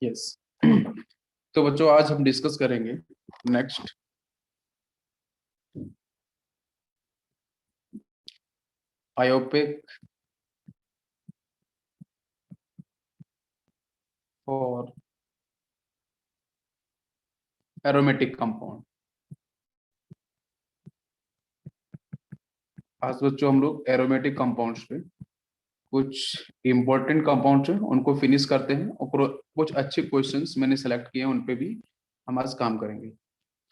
Yes. तो बच्चों आज हम डिस्कस करेंगे नेक्स्ट आयोपिक और एरोमेटिक कंपाउंड। आज बच्चों हम लोग एरोमेटिक कंपाउंड्स पे कुछ इंपॉर्टेंट कंपाउंड्स हैं उनको फिनिश करते हैं और कुछ अच्छे क्वेश्चंस मैंने सेलेक्ट किए हैं उन पे भी हम आज काम करेंगे।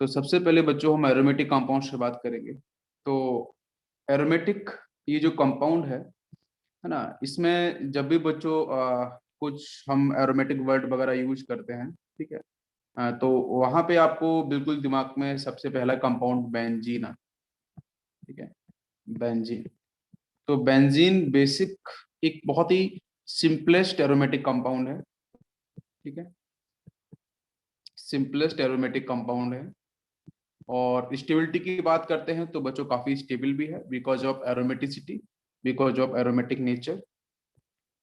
तो सबसे पहले बच्चों हम एरोमेटिक कंपाउंड्स से बात करेंगे। तो एरोमेटिक ये जो कंपाउंड है ना, इसमें जब भी बच्चों कुछ हम एरोमेटिक वर्ड वगैरह यूज करते हैं, ठीक है। तो वहां पे आपको बिल्कुल दिमाग में सबसे पहला कंपाउंड बेंजीन आता है, ठीक है। बेंजीन। तो बेंजीन बेसिक एक बहुत ही सिंपलेस्ट एरोमेटिक कंपाउंड है, ठीक है। सिंपलेस्ट एरोमेटिक कंपाउंड है और स्टेबिलिटी की बात करते हैं तो बच्चों काफी स्टेबल भी है because of aromaticity, because of aromatic nature.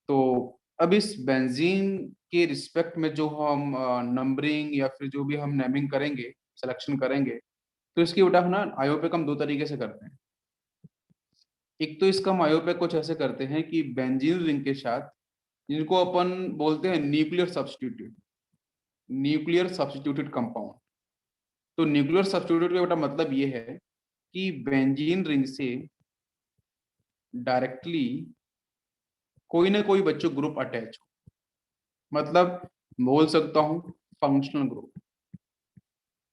तो अब इस बेंजीन के रिस्पेक्ट में जो हम नंबरिंग या फिर जो भी हम नेमिंग करेंगे, सिलेक्शन करेंगे, तो इसकी बेटा ना आयोपिक हम दो तरीके से करते हैं। एक तो इसका हम आयोपिक कुछ ऐसे करते हैं कि बेंजीन रिंग के साथ जिनको अपन बोलते हैं न्यूक्लियर सब्स्टिट्यूटेड कंपाउंड। तो न्यूक्लियर सब्स्टिट्यूटेड का बेटा मतलब ये है कि बेंजीन रिंग से डायरेक्टली कोई ना कोई बच्चों ग्रुप अटैच हो, मतलब बोल सकता हूं फंक्शनल ग्रुप।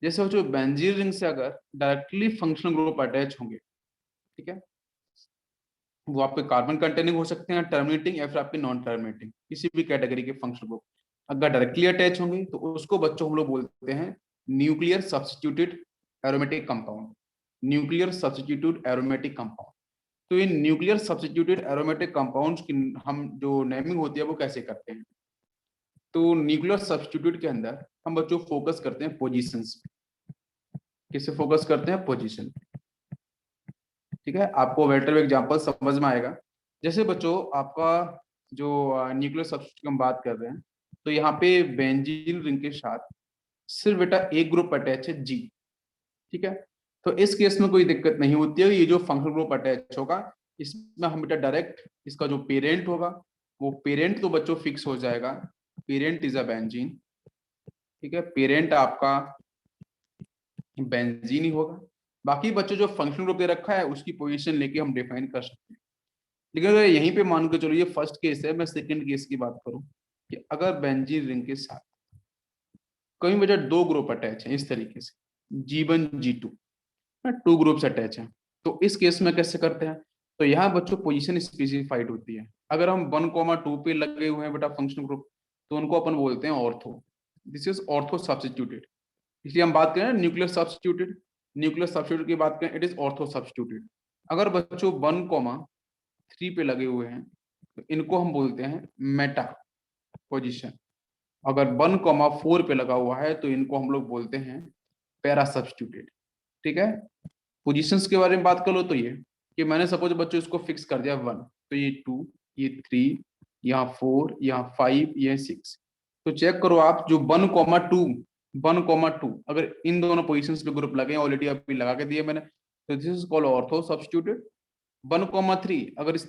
जैसे जो बेंजीन रिंग से अगर डायरेक्टली फंक्शनल ग्रुप अटैच होंगे, ठीक है, वो आपके कार्बन कंटेनिंग हो सकते हैं, टर्मिनेटिंग या फिर आपके नॉन टर्मिनेटिंग, किसी भी कैटेगरी के फंक्शनल ग्रुप अगर डायरेक्टली अटैच होंगे तो उसको बच्चों हम लोग बोलते हैं nuclear substituted aromatic compound. Nuclear substituted aromatic compound. तो in nuclear substituted aromatic compounds की हम जो नेमिंग होती है वो कैसे करते हैं। तो न्यूक्लियर सब्स्टिट्यूट के अंदर हम बच्चों फोकस करते हैं पोजीशंस पे। किसे फोकस करते हैं? पोजीशन। ठीक है, आपको वेक्टर एग्जांपल समझ में आएगा। जैसे बच्चों आपका जो न्यूक्लियर सब्स्टिट्यूट की हम बात कर रहे हैं, तो यहाँ पे बेंजीन रिंग के साथ सिर्फ बेटा एक ग्रुप अटैच है जी, ठीक है। तो इस केस में कोई दिक्कत नहीं होती है, ये जो फंक्शनल ग्रुप अटैच होगा इसमें हम बेटा डायरेक्ट इसका जो पेरेंट होगा वो पेरेंट तो बच्चों फिक्स हो जाएगा, पेरेंट इज अ बेंजीन, ठीक है। पेरेंट आपका बेंजीन ही होगा। बाकी बच्चों जो फंक्शनल ग्रुप दे रखा है उसकी पोजीशन लेके हम डिफाइन कर सकते हैं। लेकिन अगर यहीं पे मान के चलो ये फर्स्ट केस है, मैं सेकंड केस की बात करूं कि अगर बेंजीन रिंग के साथ कई वजह दो ग्रुप अटैच हैं इस तरीके से G1 G2, two groups attach हैं, तो इस केस में कैसे करते हैं। तो यहाँ बच्चों पोजीशन स्पेसिफाइड होती है। अगर हम 1,2 पे लगे हुए हैं बेटा फंक्शनल ग्रुप, तो उनको अपन बोलते हैं ortho. This is ortho substituted. इसलिए हम बात करें न्यूक्लियर सब्स्टिट्यूटेड, न्यूक्लियर सब्स्टिट्यूट की बात करें इट इज ऑर्थो सब्स्टिट्यूटेड। अगर बच्चों 1,3 पे लगे हुए हैं तो इनको हम बोलते हैं मेटा पोजीशन। अगर 1,4 पे लगा हुआ है तो इनको हम लोग बोलते हैं पैरा सब्स्टिट्यूटेड, ठीक है। पोजीशंस के बारे में बात कर लो तो ये कि मैंने सपोज बच्चों इसको फिक्स कर दिया 1, तो ये 2, ये 3, यहाँ 4, यहाँ 5, ये 6। तो चेक करो आप जो 1,2 अगर इन दोनों पोजीशंस पे ग्रुप लगे, ऑलरेडी अभी लगा के दिए मैंने, तो this is called ortho substituted. 1,3 अगर इस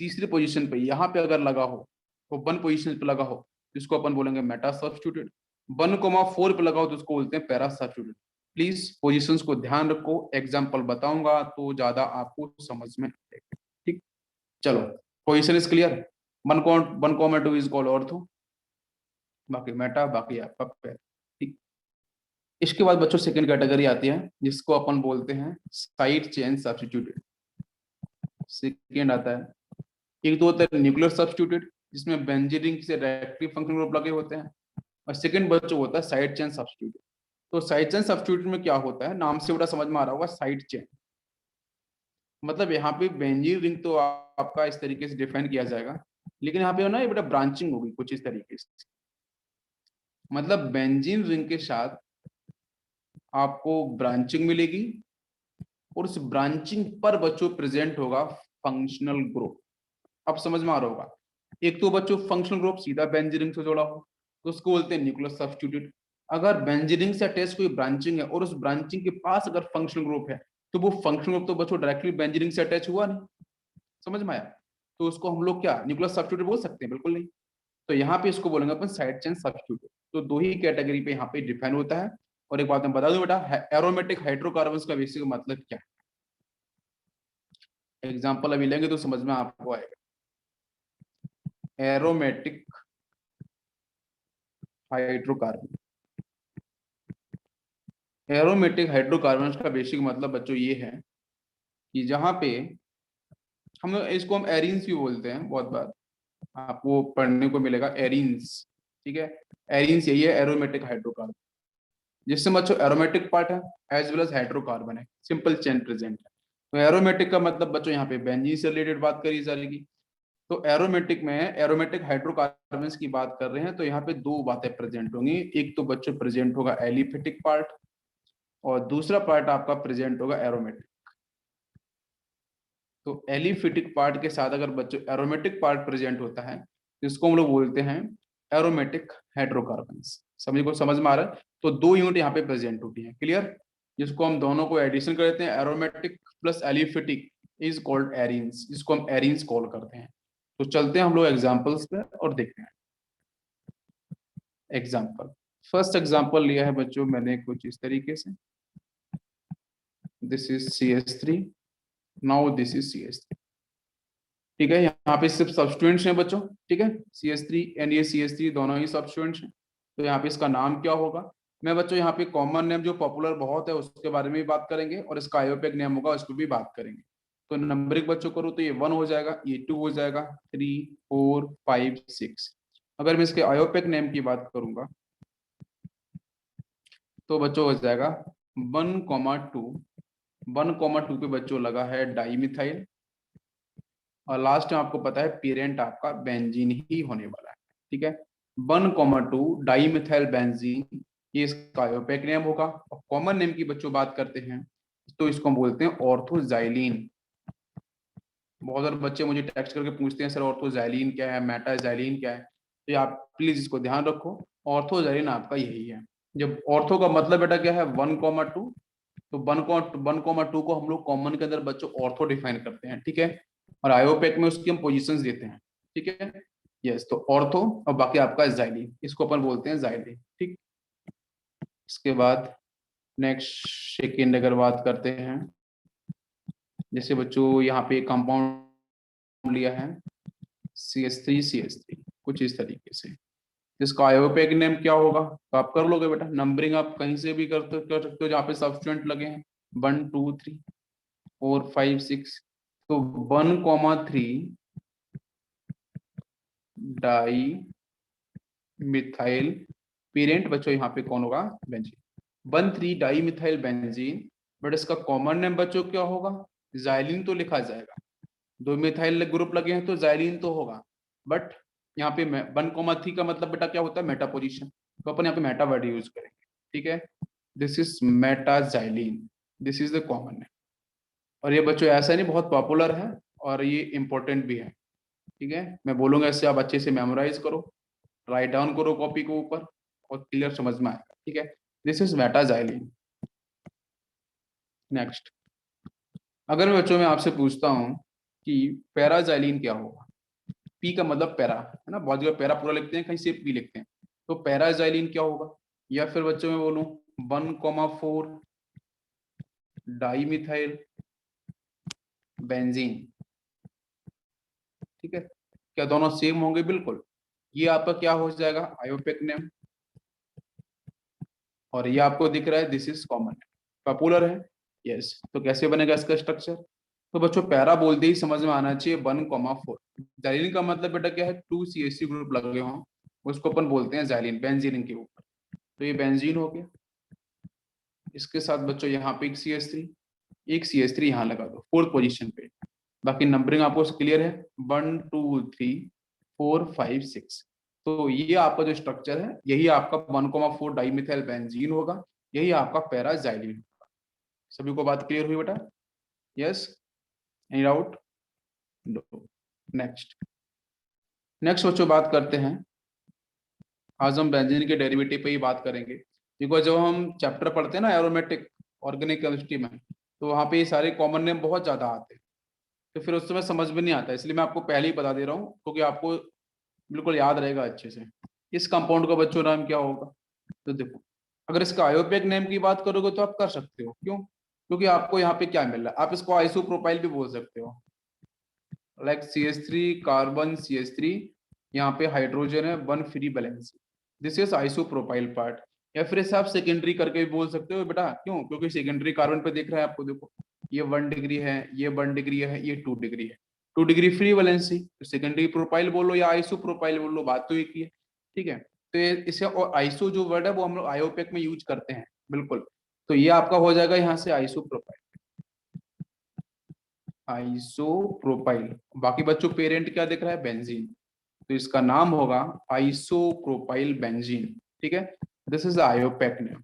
तीसरी पोजीशन पे यहाँ पे अगर लगा हो, तो 1 पोजीशन पे लगा हो तो इसको अपन बोलेंगे मेटा सब्स्टिट्यूटेड। 1,4 पे लगा हो तो उसको बोलते हैं पैरा सब्स्टिट्यूटेड। प्लीज पोजीशंस को ध्यान रखो, एग्जांपल बताऊंगा तो ज्यादा आपको समझ में आएगा, ठीक। चलो, position is clear. 1,2 is called ortho, बाकी मेटा, बाकी आपका पैरा, ठीक। इसके बाद बच्चों सेकंड कैटेगरी आती है जिसको अपन बोलते हैं साइड चेन सब्स्टिट्यूटेड। सेकंड आता है, एक तो होता है न्यूक्लियर सब्स्टिट्यूटेड जिसमें बेंजीन रिंग से डायरेक्टली फंक्शनल ग्रुप लगे होते हैं, और सेकंड बच्चों होता है साइड चेन सब्स्टिट्यूटेड। तो साइड चेन सब्स्टिट्यूटेड में क्या होता है, नाम से बड़ा समझ में आ रहा होगा साइड चेन, मतलब यहाँ पे बेंजीन रिंग तो आपका इस तरीके से डिफाइन किया जाएगा, लेकिन यहाँ पे ना ये बेटा ब्रांचिंग होगी कुछ इस तरीके से। मतलब बेंजीन रिंग के साथ आपको ब्रांचिंग मिलेगी और उस ब्रांचिंग पर बच्चों प्रेजेंट होगा फंक्शनल ग्रुप। अब समझ में आ रहा होगा, एक तो बच्चों फंक्शनल ग्रुप सीधा बेंजीन रिंग से जोड़ा हो, तो उसको बोलते हैं न्यूक्लियर सब्स्टिट्यूट। अगर बेंजीन से अटैच कोई ब्रांचिंग है और उस ब्रांचिंग के पास अगर फंक्शनल ग्रुप है, तो वो फंक्शनल ग्रुप तो बच्चों डायरेक्टली बेंजीन से अटैच हुआ नहीं, समझ में आया? तो उसको हम लोग क्या न्यूक्लियर सब्स्टिट्यूट बोल सकते हैं? बिल्कुल नहीं। तो यहाँ पे इसको बोलेंगे अपन साइड चेन सब्स्टिट्यूट। तो दो ही कैटेगरी पे यहाँ पे डिफाइन होता है। और एक बात मैं बता दूं बेटा, एरोमेटिक हाइड्रोकार्बन्स का बेसिक मतलब क्या है? एग्जांपल अभी लेंगे तो समझ में आपको आएगा। एरोमेटिक हाइड्रोकार्बन, एरोमेटिक हाइड्रोकार्बन्स का बेसिक मतलब बच्चों ये है कि जहां पे हम इसको हम एरीन्स भी बोलते हैं, बहुत बार आपको पढ़ने को मिलेगा एरीन्स। ठीक है, एरीन्स यही है एरोमेटिक हाइड्रोकार्बन, जिससे बच्चों एरोमेटिक पार्ट है एज वेल एज हाइड्रोकार्बन है, सिंपल चेन प्रेजेंट है। तो एरोमेटिक का मतलब बच्चों यहाँ पे बेंजीन से रिलेटेड बात करी जाएगी। तो एरोमेटिक में एरोमेटिक हाइड्रोकार्बन्स की बात कर रहे हैं तो यहाँ पे दो बातें प्रेजेंट होंगी। एक तो बच्चों प्रेजेंट होगा एलिफेटिक पार्ट, और दूसरा पार्ट आपका प्रेजेंट होगा एरोमेटिक। तो एलिफेटिक पार्ट के साथ अगर बच्चों एरोमेटिक पार्ट प्रेजेंट होता है, जिसको हम लोग बोलते हैं एरोमेटिक हाइड्रोकार्बन्स। सभी को समझ में आ रहा है? तो दो यूनिट यहाँ पे प्रेजेंट होती है, क्लियर? जिसको हम दोनों को एडिशन करते हैं, aromatic plus aliphatic is called arenes, जिसको हम एरीन्स कॉल करते हैं। तो चलते हैं हम लोग एग्जाम्पल्स पे और देखते हैं एग्जाम्पल। फर्स्ट एग्जाम्पल लिया है बच्चों मैंने कुछ इस तरीके से, this is CH3, now this is CH3। ठीक है, यहाँ पे सिर्फ सब्स्टिट्यूएंट्स हैं बच्चों। ठीक है, CH3 एंड ये CH3 दोनों ही सब्स्टिट्यूएंट्स हैं। तो यहाँ पे इसका नाम क्या होगा? मैं बच्चों यहाँ पे कॉमन नेम जो पॉपुलर बहुत है उसके बारे में भी बात करेंगे, और इसका आयोपेक नेम होगा उसको भी बात करेंगे। तो नंबरिंग बच्चों करूँ तो ये 1 हो जाएगा, ये 2 हो जाएगा, 3 4 5 6। अगर मैं इसके आयोपेक नेम की बात करूंगा तो बच्चों हो जाएगा 1,2। 1,2 पे बच्चों लगा है डाईमिथाइल, और लास्ट में आपको पता है पेरेंट आपका बेंजीन ही होने वाला है। ठीक है, 1,2 डाईमिथाइल बेंजीन, ये इसका आयोपेक नेम होगा। और कॉमन नेम की बच्चों बात करते हैं तो इसको हम बोलते हैं ऑर्थोजाइलिन। बहुत सारे बच्चे मुझे टेक्स्ट करके पूछते हैं सर ऑर्थोजाइलिन क्या है, मेटाजाइलिन क्या है? तो आप प्लीज इसको ध्यान रखो, ऑर्थोजाइलिन आपका यही है। जब ऑर्थो का मतलब बेटा क्या है 1,2, तो 1,2 को हम लोग कॉमन के अंदर बच्चों ऑर्थो डिफाइन करते हैं। ठीक है, और आयोपेक में उसकी हम पोजीशंस देते हैं। ठीक है, यस, तो ऑर्थो और बाकी आपका जाइलिन, इसको अपन बोलते हैं जाइलिन। ठीक, इसके बाद नेक्स्ट सेकेंड अगर बात करते हैं, जैसे बच्चों यहाँ पे कंपाउंड लिया है CH3 कुछ इस तरीके से, इसका आयोपेक नेम क्या होगा? तो आप कर लोगे बेटा, नंबरिंग आप कहीं से भी कर सकते हो जहाँ पे सब्स्टिट्यूएंट लगे हैं, 1 2 3 4 5 6। तो 1,3 डाई मिथाइल पेरेंट बच्चों यहाँ पे कौन होगा? Benzene. 1,3 di methyl benzene, but इसका कॉमन नेम बच्चों क्या होगा? जाइलिन तो लिखा जाएगा, दो मिथाइल ग्रुप लगे हैं तो जाइलिन तो होगा, बट यहाँ पे 1,3 का मतलब बेटा क्या होता है? मेटा पोजिशन, तो अपन यहाँ पे मेटा वर्ड यूज करेंगे। ठीक है, this is metaxylene, this is the common name. और ये बच्चों ऐसा नहीं बहुत पॉपुलर है और ये इंपॉर्टेंट भी है। ठीक है, मैं बोलूंगा इससे आप अच्छे से मेमोराइज करो, राइट डाउन करो कॉपी के ऊपर, और क्लियर समझ में आएगा। ठीक है, दिस इज मेटाजाइलिन। नेक्स्ट, अगर मैं बच्चों में आपसे पूछता हूँ कि पैराजाइलिन क्या होगा? पी का मतलब पैरा है ना, बहुत जगह पैरा पूरा लिखते हैं, कहीं सिर्फ पी लिखते हैं। तो पैराजाइलिन क्या होगा? या फिर बच्चों में बोलूं 1,4 डाई मिथाइल बेंजीन। ठीक है, क्या दोनों सेम होंगे? बिल्कुल। ये आपका क्या हो जाएगा? आयोपेक नेम, और ये आपको दिख रहा है दिस इज कॉमन, पॉपुलर है। यस, तो कैसे बनेगा इसका स्ट्रक्चर? तो बच्चों पैरा बोलते ही समझ में आना चाहिए 1,4। जाइलिन का मतलब बेटा क्या है? 2 CH3 ग्रुप लगे हों, उसको अपन बोलते हैं जाइलिन, बेंजीन के ऊपर। तो ये बेंजीन हो गया। इसके साथ बच्चों यहाँ पे एक CH3 यहाँ लगा दो फोर्थ पोजीशन पे। बाकी नंबरिंग आपको क्लियर है, 1 2 3 4 5 6। तो ये आपका जो स्ट्रक्चर है यही आपका 1,4 डाइमिथाइल बेंजीन होगा, यही आपका पैराजाइलिन होगा। सभी को बात क्लियर हुई बेटा? Yes, any doubt? Next, next बच्चों बात करते हैं आज हम बेंजीन के डेरिवेटिव पे ही बात करेंगे, बिकॉज जब हम चैप्टर पढ़ते हैं ना एरोमेटिक ऑर्गेनिक केमिस्ट्री में, तो वहाँ पे ये सारे कॉमन नेम बहुत ज्यादा आते हैं, तो फिर उस समय समझ में नहीं आता, इसलिए मैं आपको पहले ही बता दे रहा हूँ क्योंकि आपको बिल्कुल याद रहेगा अच्छे से। इस कंपाउंड का बच्चों नाम क्या होगा? तो देखो, अगर इसका आयोपेक नेम की बात करोगे तो आप कर सकते हो, क्यों? क्योंकि आपको यहाँ पे क्या मिल रहा है, आप इसको आइसोप्रोपाइल भी बोल सकते हो, लाइक CH3 कार्बन CH3, यहाँ पे हाइड्रोजन है, one free balance, this is isopropyl part. या फिर इसे आप सेकेंडरी करके भी बोल सकते हो बेटा, क्यों? क्योंकि सेकेंडरी कार्बन पे दिख रहा है आपको, देखो ये 1 डिग्री है, ये 1 डिग्री है, ये 2 डिग्री है, 2 डिग्री फ्री वैलेंसी, तो सेकेंडरी प्रोपाइल बोलो या आइसो प्रोपाइल बोलो, बात तो एक ही है, ठीक है। तो ये इसे, और आइसो जो वर्ड है वो हम लोग आयोपेक में यूज करते हैं, बिल्कुल। तो ये आपका हो जाएगा यहाँ से आइसो प्रोपाइल, आइसोप्रोपाइल। बाकी बच्चों पेरेंट क्या दिख रहा है? बेंजीन, तो इसका नाम होगा आइसोप्रोपाइल बेंजीन, ठीक है। दिस इज आयोपेक नेम,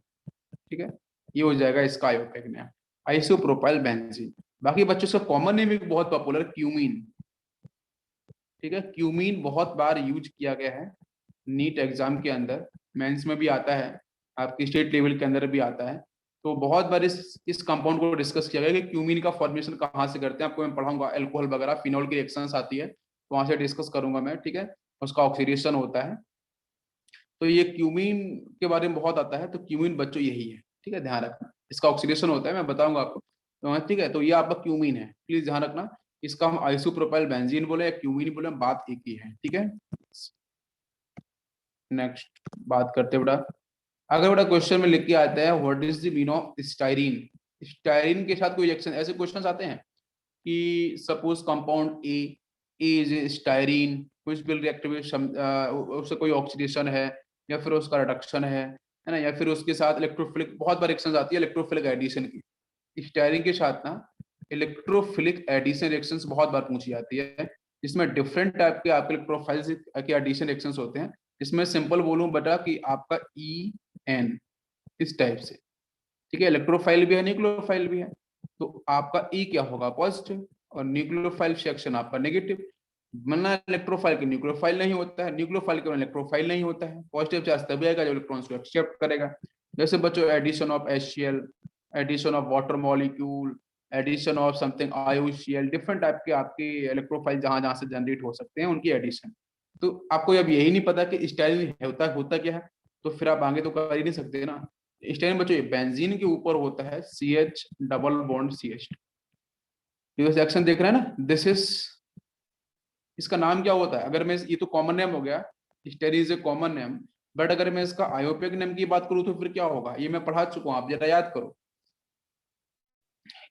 ठीक है, ये हो जाएगा इसका आयोपेक नेम, आइसोप्रोपाइल बेंजीन। बाकी बच्चों इसका कॉमन नेम भी बहुत पॉपुलर, क्यूमीन, ठीक है। क्यूमीन बहुत बार यूज किया गया है नीट एग्जाम के अंदर, मेंस में भी आता है, आपकी स्टेट लेवल के अंदर भी आता है। तो बहुत बार इस कंपाउंड को डिस्कस किया गया कि क्यूमीन का फॉर्मेशन कहाँ से करते हैं, आपको मैं पढ़ाऊंगा, अल्कोहल वगैरह फिनॉल की रिएक्शंस आती है, तो वहां से डिस्कस करूंगा मैं, ठीक है। उसका ऑक्सीडेशन होता है, तो ये क्यूमीन के बारे में बहुत आता है, तो क्यूमीन बच्चों यही है, ठीक है, ध्यान रखना, इसका ऑक्सीडेशन होता है, मैं बताऊंगा आपको, तो ठीक है। तो ये आपका क्यूमीन है, प्लीज ध्यान रखना, इसका हम आइसोप्रोपाइल बेंजीन बोले या क्यूमीन बोले, बात एक ही है, ठीक है। नेक्स्ट बात करते हैं बेटा, अगर बेटा क्वेश्चन में लिख के आता है what is the mean of styrene, styrene के साथ कोई रिएक्शन, ऐसे क्वेश्चंस आते हैं कि suppose compound A is styrene which will react with उससे कोई ऑक्सीडेशन है, या फिर उसका रिडक्शन है ना, या फिर उसके साथ इलेक्ट्रोफिलिक, बहुत बार रिएक्शंस आती है इलेक्ट्रोफिलिक एडिशन की, स्टाइरीन के साथ ना इलेक्ट्रोफिलिक एडिशन रिएक्शंस बहुत बार पूछी जाती है, जिसमें डिफरेंट टाइप के आपके इलेक्ट्रोफाइल के एडिशन रिएक्शंस होते हैं। इसमें सिंपल बोलूं बेटा कि आपका EN इस टाइप से, ठीक है, इलेक्ट्रोफाइल भी है, न्यूक्लियोफाइल भी है, तो आपका ई क्या होगा? पॉजिटिव, और न्यूक्लियोफाइल सेक्शन आपका नेगेटिव, वरना इलेक्ट्रोफाइल के न्यूक्लियोफाइल नहीं होता है, न्यूक्लियोफाइल के इलेक्ट्रोफाइल नहीं होता है, पॉजिटिव चार्ज तभी आएगा जब इलेक्ट्रॉन्स को एक्सेप्ट करेगा। जैसे बच्चों addition of HCl, addition of water molecule, addition of something IUCl, different type के आपके इलेक्ट्रोफाइल जहां जहां से जनरेट हो सकते हैं, उनकी एडिशन। तो आपको अब यही नहीं पता कि स्टाइलिन होता क्या है, तो फिर आप आगे तो कर ही नहीं सकते ना। स्टाइलिन बच्चों बेंजीन के ऊपर होता है CH डबल बॉन्ड CH, ये सेक्शन देख रहे हैं ना, दिस इज, इसका नाम क्या होता है? अगर मैं, ये तो कॉमन नेम हो गया, styrene is a common name, but अगर मैं इसका आयोपेक नेम की बात करूं तो फिर क्या होगा? ये मैं पढ़ा चुका हूं, आप जरा याद करो,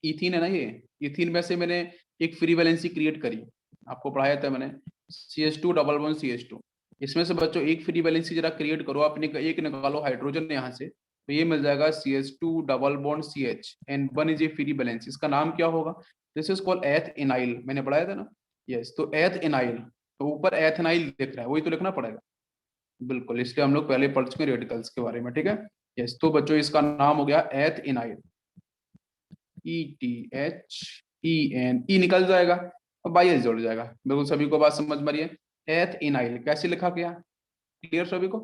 इथीन है ना, ये इथीन में से मैंने एक फ्री वैलेंसी क्रिएट करी, आपको पढ़ाया था मैंने, CH2 डबल बॉन्ड CH2, इसमें से बच्चों एक फ्री वैलेंसी जरा क्रिएट करो, आपने एक निकालो हाइड्रोजन यहाँ से, तो ये मिल जाएगा CH2 double bond CH and one is a free valency, इसका नाम क्या होगा? दिस इज कॉल्ड एथ एनाइल, मैंने पढ़ाया था ना, यस। तो एथ एनाइल, तो ऊपर एथनाइल लिख रहा है, वही तो लिखना पड़ेगा, बिल्कुल, इसलिए हम लोग पहले पढ़ चुके रेडिकल्स के बारे में, ठीक है, यस। तो बच्चों इसका नाम हो गया एथ एनाइल, ETHEN, ई निकल जाएगा और बाई एस जोड़ जाएगा, बिल्कुल सभी को बात समझ में आ रही है। एथ एनाइल कैसे लिखा गया, क्लियर सभी को?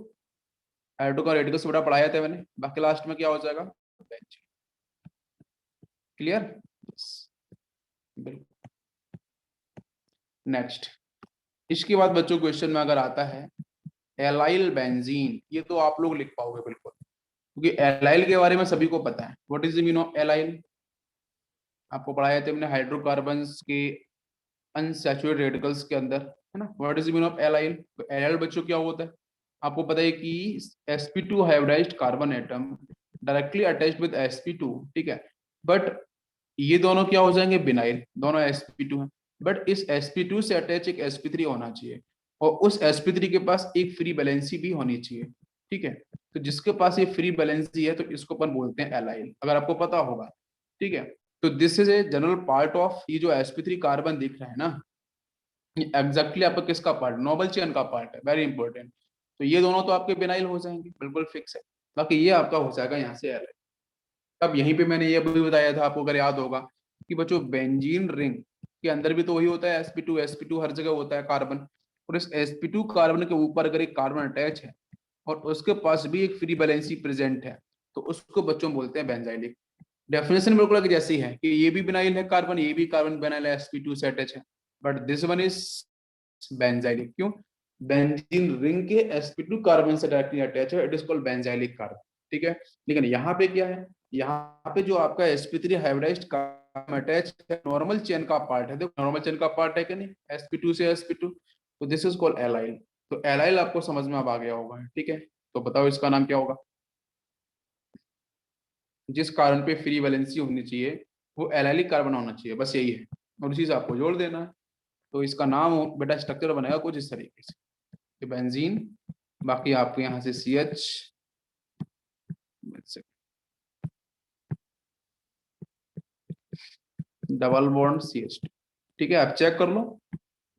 एटो का रेडिकल्स बड़ा पढ़ाया था मैंने, बाकी लास्ट में क्या हो जाएगा? क्लियर, बिल्कुल। नेक्स्ट, इसके बाद बच्चों क्वेश्चन में अगर आता है एलाइल बेंजीन, ये तो आप लोग लिख पाओगे बिल्कुल, क्योंकि एलाइल के बारे में सभी को पता है, what is the mean of allyl, आपको पढ़ाया था मैंने हाइड्रोकार्बन्स के अनसैचुरेटेड रेडिकल्स के अंदर, है ना, what is the mean of allyl. तो एलाइल बच्चों क्या होता है? आपको पता है कि sp2 hybridised carbon atom directly attached with sp2, ठीक है, बट ये दोनों क्या हो जाएंगे? बिनाइल, दोनों sp2 है, बट इस sp2 से अटैच एक sp3 होना चाहिए, और उस sp3 के पास एक फ्री बैलेंसी भी होनी चाहिए, ठीक है। तो जिसके पास ये फ्री बैलेंसी है तो इसको अपन बोलते हैं एलाइल, अगर आपको पता होगा, ठीक है। तो this is a general part of, ये जो sp3 कार्बन दिख रहा है ना, ये एग्जैक्टली आपका किसका पार्ट? नोबल चेन का पार्ट है, वेरी इंपॉर्टेंट। तो ये दोनों तो आपके बिनाइल हो जाएंगे, बिल्कुल फिक्स है, बाकी ये आपका हो जाएगा यहाँ से एलाइल। अब यहीं पे मैंने ये भी बताया था आपको, अगर याद होगा, कि बच्चों बेंजीन रिंग के अंदर भी तो वही होता है, sp2 hर जगह होता है कार्बन, और इस sp2 कार्बन के ऊपर अगर एक कार्बन अटैच है, और उसके पास भी एक फ्री वैलेंसी प्रेजेंट है, तो उसको बच्चों बोलते हैं बेंजाइलिक। डेफिनेशन बिल्कुल एक जैसी है कि ये भी बिनाइल है कार्बन, ये भी कार्बन बिनाइल है, sp2 से अटैच है, but this one is benzylic. क्यों? बेंजीन रिंग के sp2 कार्बन से डायरेक्टली अटैच है, it is called benzylic carbon. ठीक है, लेकिन यहाँ पे क्या है, यहाँ पे जो आपका sp3 हाइब्रिडाइज्ड कार्बन अटैच है, नॉर्मल चेन का पार्ट है। देखो नॉर्मल चेन का पार्ट है कि नहीं, sp2 से sp2, तो दिस इज कॉल्ड एलाइल। तो एलाइल आपको समझ में अब आ गया होगा, ठीक है। तो बताओ इसका नाम क्या होगा? जिस कार्बन पे फ्री वैलेंसी होनी चाहिए वो एलाइलिक कार्बन होना चाहिए, बस यही है, और उसी से आपको जोड़ देना है। तो इसका नाम बेटा स्ट्रक्चर बनेगा कुछ इस तरीके से, तो बेंजीन, बाकी आपके यहाँ से C H, double bond C H. ठीक है, आप चेक कर लो,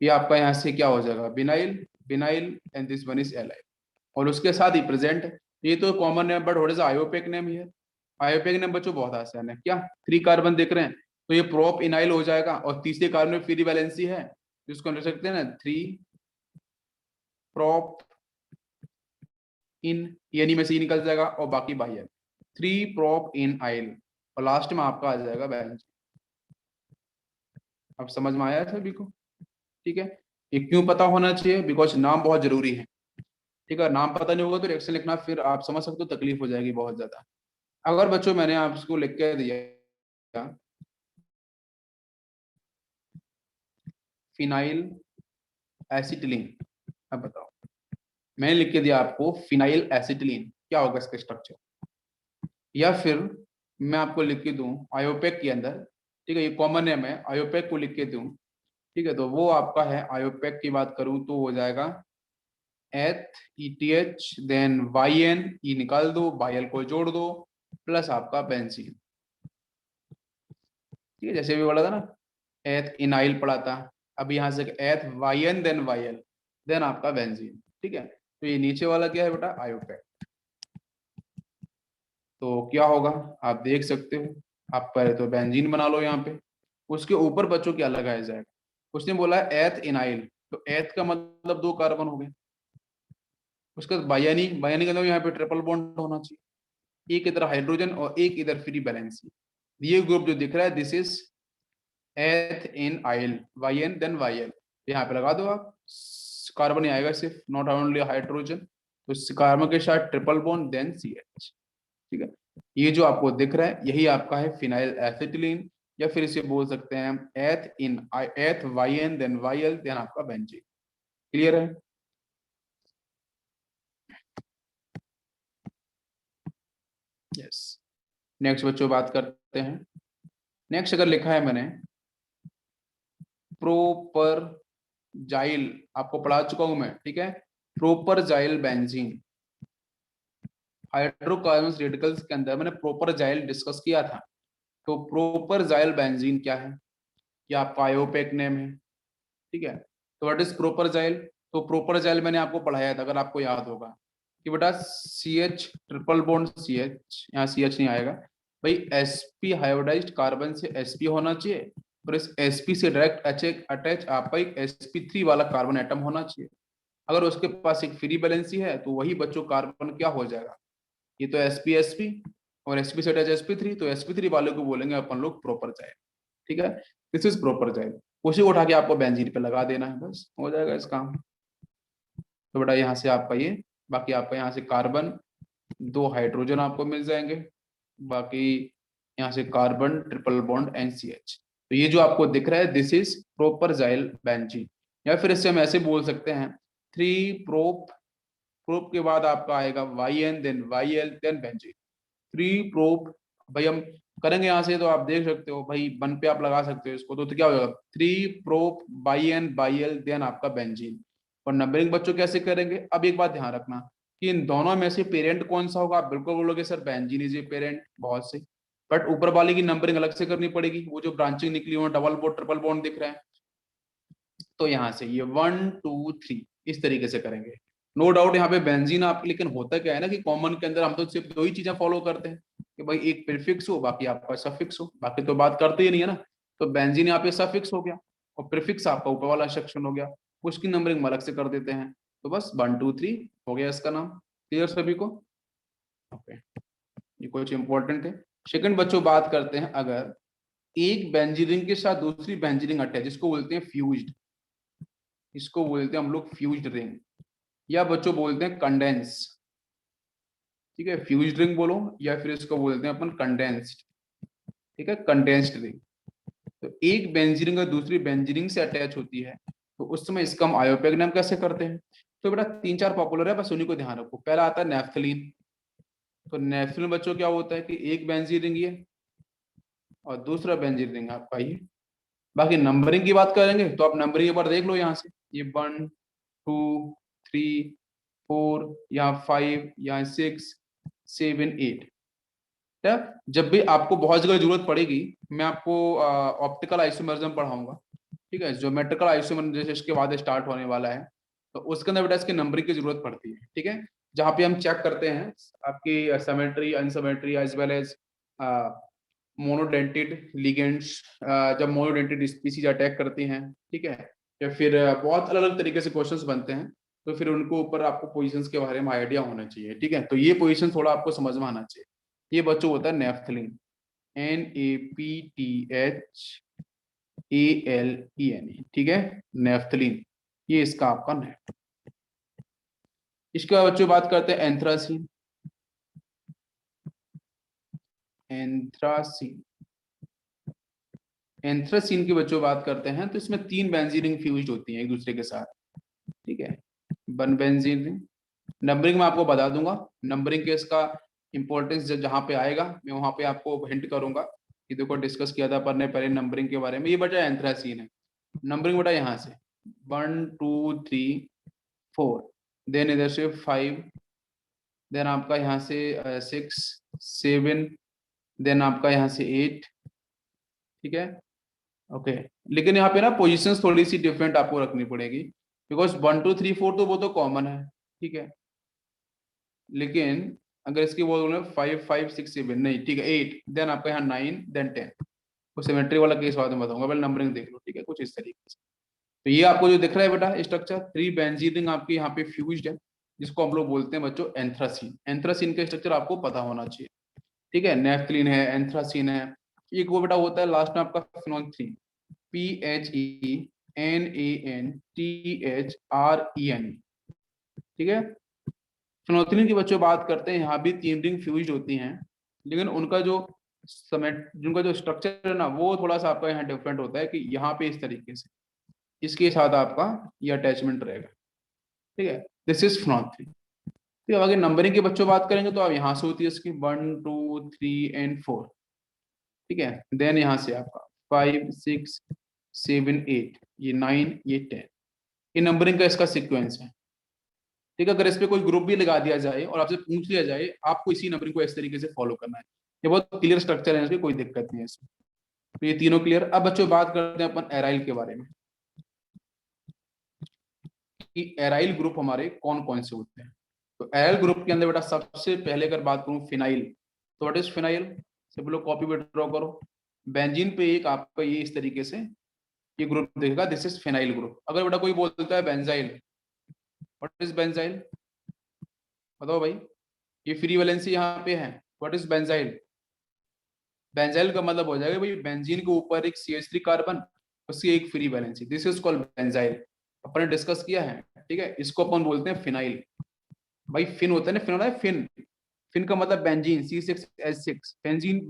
ये आपका यहाँ से क्या हो जाएगा, vinyl, vinyl and this one is allyl. और उसके साथ ही प्रेजेंट है, ये तो कॉमन नेम बट थोड़ा सा आयोपेक नेम ही है। आयोपेक नेम बच्चों बहुत आसान है, क्या 3 कार्बन देख रहे हैं तो ये प्रोप इनाइल हो जाएगा, और तीसरे कार्बन में फ्री वैलेंसी है, जिसको लिख सकते हैं ना 3 प्रोप इन, यानी में से ये निकल जाएगा और बाकी बाह्य 3 प्रोप इन आइल, और लास्ट में आपका आ जाएगा बेंजीन। अब समझ में आया सभी को? ठीक है, ये क्यों पता होना चाहिए, बिकॉज नाम बहुत जरूरी है। ठीक है, नाम पता नहीं होगा तो रिएक्शन लिखना फिर आप समझ सकते हो तकलीफ हो जाएगी बहुत ज्यादा। अगर बच्चों मैंने आपको लिख के दिया फिनाइल एसिटिलीन, अब बताओ, मैंने लिख के दिया आपको फिनाइल एसिटिलीन, क्या होगा इसका स्ट्रक्चर? या फिर मैं आपको लिख के दूं आयोपेक के अंदर, ठीक है, ये कॉमन नेम है, आयोपेक को लिख के दूं, ठीक है, तो वो आपका है, आयोपेक की बात करूं तो हो जाएगा एथ ETH, देन YN, ई निकाल दो, बायल को जोड़ दो, प्लस आपका बेंजीन। ठीक है, जैसे भी बोला था ना, एथ इनाइल पढ़ा था, अब यहाँ से एथ YN देन YL, देन आपका बेंजीन। ठीक है, तो ये नीचे वाला क्या है बेटा, आयोपेक। तो क्या होगा आप देख सकते हो, आप पहले तो बेंजीन बना लो यहाँ पे, उसके ऊपर बच्चों क्या लगाया जाएगा, उसने बोला है एथ इनाइल, तो एथ का मतलब 2 कार्बन हो गए, उसके बाद बायानी, बायानी का मतलब यहाँ पे ट्रिपल बॉन्ड होना चाहिए, एक इधर हाइड्रोजन और एक इधर फ्री बैलेंसी। ये ग्रुप जो दिख रहा है दिस इज एथ इन आइल, YN देन YL, यहाँ पे लगा दो आप, कार्बन ही आएगा सिर्फ, नॉट ओनली हाइड्रोजन, तो कार्बन के साथ ट्रिपल बॉन्ड देन CH। ठीक है, ये जो आपको दिख रहा है यही आपका है फिनाइल एसिटिलीन, या फिर इसे बोल सकते हैं एथ इन, एथ YN देन YL देन आपका बेंजीन। क्लियर है? यस। नेक्स्ट बच्चों बात करते हैं, नेक्स्ट अगर लिखा है मैंने प्रोपर जाइल, आपको पढ़ा चुका हूं मैं, ठीक है, प्रोपर जाइल बेंजीन, हाइड्रोकार्बन रेडिकल्स के अंदर मैंने प्रोपर जाइल डिस्कस किया था। तो प्रोपर जाइल बेंजीन क्या है, ये आपका आयोपेक नेम है। ठीक है, तो व्हाट इज प्रोपर जाइल, तो प्रोपर जाइल मैंने आपको पढ़ाया था अगर आपको याद होगा कि बेटा CH ट्रिपल बॉन्ड CH, यहाँ CH नहीं आएगा भाई, sp हाइब्रिडाइज्ड कार्बन से sp होना चाहिए, और इस sp से डायरेक्ट अटैच आपका एक sp3 वाला कार्बन एटम होना चाहिए। अगर उसके पास एक फ्री बैलेंसी है तो वही बच्चों कार्बन क्या हो जाएगा, ये तो sp और sp से अटैच sp3, तो sp3 वाले को बोलेंगे अपन लोग प्रोपर जाइल। ठीक है, दिस इज प्रोपर जाइल, उसी को उठा के आपको बेंजीन पे लगा देना है, बस हो जाएगा इस काम। तो बेटा यहाँ से आपका ये, बाकी आपका यहाँ से कार्बन 2 हाइड्रोजन आपको मिल जाएंगे, बाकी यहाँ से कार्बन ट्रिपल बॉन्ड NCH। तो ये जो आपको दिख रहा है दिस इज प्रोपर जाइल बेंजीन, या फिर इससे हम ऐसे बोल सकते हैं 3 प्रोप, प्रोप के बाद आपका आएगा YN then YL then benzene, 3 prop. भाई हम करेंगे यहाँ से तो आप देख सकते हो भाई, 1 पे आप लगा सकते हो इसको, तो क्या हो जाएगा 3 प्रोप YN YL देन आपका बेंजीन। और नंबरिंग बच्चों कैसे करेंगे, अब एक बात ध्यान रखना कि इन दोनों में से पेरेंट कौन सा होगा, आप बिल्कुल बोलोगे sir benzene is a parent, बहुत से, बट ऊपर वाले की नंबरिंग अलग से करनी पड़ेगी, वो जो ब्रांचिंग निकली हो डबल बॉन्ड ट्रिपल बॉन्ड दिख रहा है, तो यहाँ से ये 1 2 3 इस तरीके से करेंगे। नो डाउट यहाँ पे बेंजीन आपके, लेकिन होता क्या है ना कि कॉमन के अंदर हम तो सिर्फ 2 ही चीजें फॉलो करते हैं कि भाई एक प्रीफिक्स हो बाकी आपका सफिक्स हो, बाकी तो बात करते ही नहीं है ना। तो बेंजीन यहाँ पे सफिक्स हो गया और प्रीफिक्स आपका ऊपर वाला सेक्शन हो गया, उसकी नंबरिंग अलग से कर देते हैं, तो बस 1 2 3 हो गया इसका नाम। क्लियर सभी को? ओके, ये कुछ इंपॉर्टेंट है। सेकंड बच्चों बात करते हैं, अगर एक बेंजीन रिंग के साथ दूसरी बेंजीन रिंग अटैच, जिसको बोलते हैं फ्यूज्ड, इसको बोलते हैं हम लोग फ्यूज्ड रिंग, या बच्चों बोलते हैं कंडेंस। ठीक है, फ्यूज्ड रिंग बोलो या फिर इसको बोलते हैं अपन कंडेंस्ड। ठीक है, कंडेंस्ड रिंग। तो एक बेंजीन रिंग अगर दूसरी बेंजीन रिंग से अटैच होती है तो उस समय इसका हम आयोपेग्नम कैसे करते हैं? तो बेटा तीन चार पॉपुलर है, बस उन्हीं को ध्यान रखो। पहला आता है नेफ्थलीन। तो नेफ्थलीन बच्चों क्या होता है कि एक बेंजीन रिंग ये और दूसरा बेंजीन रिंग आपका ये। बाकी नंबरिंग की बात करेंगे तो आप नंबरिंग एक बार देख लो, यहाँ से ये 1 2 3 4, यहाँ 5, यहाँ 6 7 8। जब भी आपको बहुत जगह जरूरत पड़ेगी, मैं आपको ऑप्टिकल आइसोमेरिज्म पढ़ाऊंगा। ठीक है, ज्योमेट्रिकल आइसोमेरिज्म जैसे इसके बाद स्टार्ट होने वाला है, तो उसके अंदर बेटा इसकी नंबरिंग की जरूरत पड़ती है। ठीक है, जहाँ पे हम चेक करते हैं आपकी symmetry unsymmetry as well as monodentate ligands, जब मोनोडेंटेड स्पीसीज अटैक करती हैं। ठीक है, या फिर बहुत अलग अलग तरीके से क्वेश्चंस बनते हैं, तो फिर उनको ऊपर आपको पोजीशंस के बारे में आइडिया होना चाहिए। ठीक है, तो ये पोजीशन थोड़ा आपको समझ में आना चाहिए। ये बच्चों होता है नेफ्थलीन, NAPTHALENE। ठीक है, नेफ्थलीन, ये इसका आपका नेफ। इसके बाद बच्चों बात करते हैं एंथ्रासीन। एंथ्रासीन, एंथ्रासीन की बच्चों बात करते हैं तो इसमें तीन बेंजीन रिंग फ्यूज्ड होती हैं एक दूसरे के साथ। ठीक है, वन बेंजीन रिंग। नंबरिंग में आपको बता दूंगा, नंबरिंग के इसका इंपॉर्टेंस जहां पे आएगा मैं वहां पे आपको हिंट करूंगा कि देखो डिस्कस किया था अपन ने पहले नंबरिंग के बारे में। ये बचा एंथ्रासीन है। नंबरिंग बटा यहाँ से 1 2 3 4, देन इधर से 5, देन आपका यहाँ से 6 7, देन आपका यहाँ से 8। ठीक है, ओके। लेकिन यहाँ पे ना पोजीशंस थोड़ी सी डिफरेंट आपको रखनी पड़ेगी, बिकॉज 1 2 3 4 तो वो तो कॉमन है। ठीक है, लेकिन अगर इसकी बोलो 5 5 6 7 नहीं, ठीक है 8, देन आपका यहाँ 9, देन 10। वो सिमेट्री वाला केस बाद में बताऊंगा, पहले नंबरिंग देख लो। ठीक है, कुछ इस तरीके से। तो ये आपको जो दिख रहा है बेटा स्ट्रक्चर, 3 बेंजीन रिंग आपकी यहाँ पे फ्यूज्ड है, जिसको हम लोग बोलते हैं बच्चों एंथ्रासीन। एंथ्रासीन का स्ट्रक्चर आपको पता होना चाहिए। ठीक है, नेफ्थलीन है, एंथ्रासीन है। एक वो बेटा होता है लास्ट में आपका फिनोल्थ्रीन, PHENANTHRENE। ठीक है, फिनोल्थ्रीन की बच्चों बात करते हैं, यहाँ भी 3 रिंग फ्यूज्ड होती हैं, लेकिन उनका जो समेट जिनका जो स्ट्रक्चर है ना वो थोड़ा सा आपका यहाँ डिफरेंट होता है कि यहाँ पे इस तरीके से इसके साथ आपका ये अटैचमेंट रहेगा। ठीक है, दिस इज फिनोल्थ्रीन। फिर आगे नंबरिंग के बच्चों बात करेंगे तो आप यहाँ से होती है इसकी 1 2 3 एंड 4। ठीक है, देन यहाँ से आपका 5 6 7 8, ये 9, ये 10। ये नंबरिंग का इसका सीक्वेंस है। ठीक है, अगर इस पे कोई ग्रुप भी लगा दिया जाए और आपसे पूछ लिया जाए आपको इसी नंबरिंग को इस तरीके से फॉलो करना है। ये बहुत क्लियर स्ट्रक्चर है, इसकी कोई दिक्कत नहीं है इसमें। तो ये तीनों क्लियर। अब बच्चों बात करते हैं अपन एराइल के बारे में कि एराइल ग्रुप हमारे कौन कौन से होते हैं। तो एराइल ग्रुप के अंदर बेटा सबसे पहले अगर बात करूं फिनाइल, तो व्हाट इज फिनाइल? सब लोग कॉपी पे ड्रॉ करो। बेंजीन पे एक आपका ये इस तरीके से ये ग्रुप देखेगा, दिस इज फिनाइल ग्रुप। अगर बेटा कोई बोलता है बेंजाइल, व्हाट इज बेंजाइल? बताओ भाई, ये फ्री वैलेंसी यहाँ पे है, व्हाट इज बेंजाइल? बेंजाइल का मतलब हो जाएगा भाई बेंजीन के ऊपर एक CH3 कार्बन, उसकी एक free valency, this is called benzyl. अपन ने डिस्कस किया है। ठीक है, इसको अपन बोलते हैं फिनाइल। भाई फिन होता है ना, फिन होता है फिन। फिन का मतलब बेंजीन C6H6। बेंजीन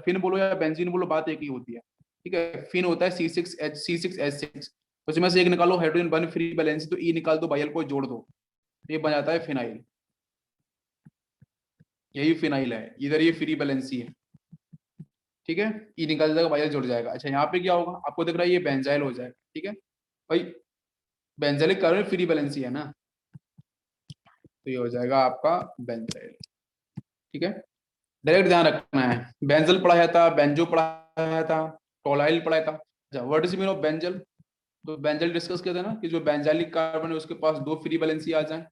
फिन बोलो या बेंजीन बोलो, बात एक ही होती है। ठीक है, फिन होता है C6H6। उसमें से एक निकालो हाइड्रोजन बन फ्री बैलेंस, तो ई निकाल दो, बायल को जोड़ दो, ये बन जाता है फिनाइल। यही फिनाइल है, इधर ये फ्री बैलेंसी है। ठीक है, ई निकल जाएगा, बायल जुड़ जाएगा। अच्छा यहाँ पे क्या होगा, आपको दिख रहा है ये बेंजाइल हो जाएगा। ठीक है भाई, बेंजाइलिक कार्बन फ्री बैलेंसी है ना, तो ये हो जाएगा आपका बेंजाइल। ठीक है, डायरेक्ट ध्यान रखना है। बेंजल पढ़ाया था, बेंजो पढ़ाया था, टोलाइल पढ़ाया था। अच्छा, what is mean of benzyl? तो बेंजल डिस्कस किया था ना कि जो बेंजाइलिक कार्बन है उसके पास दो फ्री वैलेंसी आ जाए,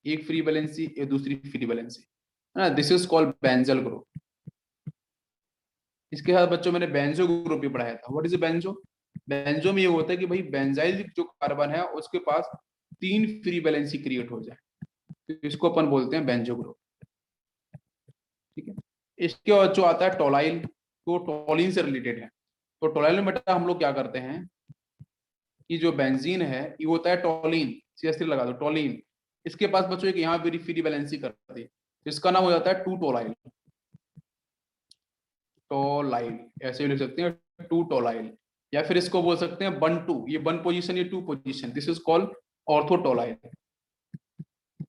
एक फ्री वैलेंसी या दूसरी फ्री वैलेंसी, है ना, this is called benzyl group. इसके साथ बच्चों मैंने बेंजो ग्रुप भी पढ़ाया था। What is banjo? बेंजो में ये होता है कि भाई बेंजाइल जो कार्बन है उसके पास 3 फ्री वैलेंसी क्रिएट हो जाए। तो इसको अपन बोलते हैं बेंजो ग्रुप। ठीक है, इसके बाद जो आता है टोलाइल, तो टोलिन से रिलेटेड है। तो टोलाइल में बेटा हम लोग क्या करते हैं कि जो बेंजीन है ये होता है टोलिन, CH3 लगा दो टोलिन। इसके पास बच्चों एक यहाँ पे फ्री बैलेंसी करती है, तो इसका नाम हो जाता है 2 टोलाइल। टोलाइल ऐसे भी लिख सकते हैं, 2 टोलाइल। या फिर इसको बोल सकते हैं 1 2, ये 1 पोजीशन, ये 2 पोजीशन, दिस इज कॉल्ड ऑर्थोटोलाइल।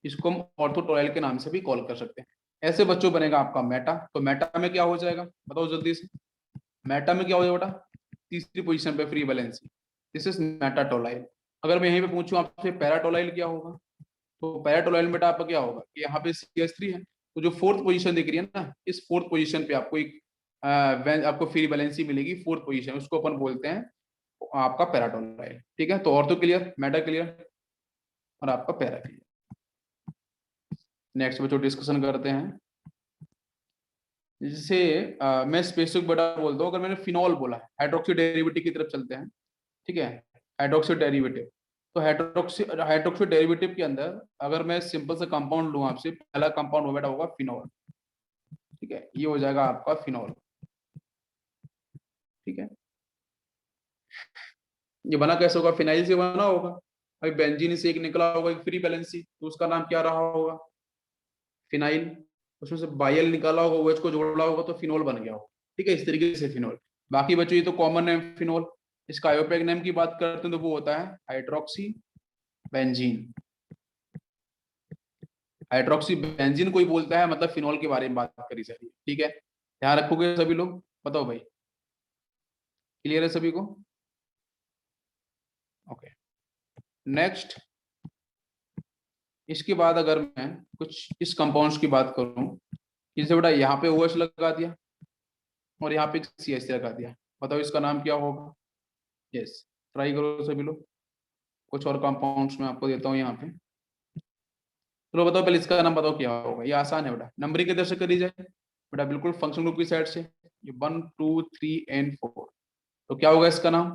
इसको हम ऑर्थोटोलाइल के नाम से भी कॉल कर सकते हैं। ऐसे बच्चों बनेगा आपका मेटा। तो मेटा में क्या हो जाएगा बताओ जल्दी से, मेटा में क्या हो जाएगा बेटा, तीसरी पोजीशन पे फ्री बैलेंसी, दिस इज मेटाटोलाइल। अगर मैं यहीं पे पूछूं आपसे पैराटोलाइल क्या होगा, तो पैराटोलाइल बेटा आपका क्या होगा, यहाँ पे CH3 है, तो जो फोर्थ पोजीशन दिख रही है ना, इस फोर्थ पोजीशन पे आपको एक आपको फ्री बैलेंसी मिलेगी, फोर्थ पोजीशन, उसको अपन बोलते हैं आपका पैराटोलाइल। ठीक है, तो और तो क्लियर, मेटा क्लियर और आपका पैरा क्लियर। नेक्स्ट बच्चों डिस्कशन करते हैं। जैसे मैं स्पेसिफिक बेटा बोलता हूँ, अगर मैंने फिनॉल बोला है, हाइड्रोक्सी डेरिवेटिव की तरफ चलते हैं। ठीक है, हाइड्रोक्सी डेरिवेटिव, तो हाइड्रोक्सी डेरिवेटिव के अंदर अगर मैं सिंपल सा कंपाउंड लूँ आपसे, पहला कंपाउंड हो बेटा होगा फिनॉल। ठीक है, ये हो जाएगा आपका फिनॉल। ठीक है, ये बना कैसे होगा, फिनाइल से बना होगा। अभी बेंजीन से एक निकला होगा एक फ्री बैलेंसी, तो उसका नाम क्या रहा होगा, फिनाइल। उसमें से बाइल निकाला होगा, OH को जोड़ा होगा, तो फिनोल बन गया होगा। ठीक है, इस तरीके से फिनोल। बाकी बच्चों ये तो कॉमन नेम फिनोल। इसका आयोपैक नेम की बात करते हैं तो वो होता है हाइड्रोक्सी बेंजीन। हाइड्रोक्सी बेंजीन कोई बोलता है, मतलब फिनोल के बारे में बात करी जा रही है। ठीक है, ध्यान रखोगे सभी लोग, बताओ भाई, क्लियर है सभी को? Okay, next. इसके बाद अगर मैं कुछ इस कंपाउंड्स की बात करूं, जैसे बेटा यहाँ पे OH लगा दिया और यहाँ पे CH लगा दिया, बताओ इसका नाम क्या होगा? यस, ट्राई करो सभी लोग। कुछ और कंपाउंड्स मैं आपको देता हूँ यहाँ पे। चलो बताओ पहले इसका नाम बताओ क्या होगा, ये आसान है बेटा, नंबरिंग किधर से करी जाए बेटा, बिल्कुल फंक्शन ग्रुप की साइड से, ये 1 2 3 एंड 4। तो क्या होगा इसका नाम,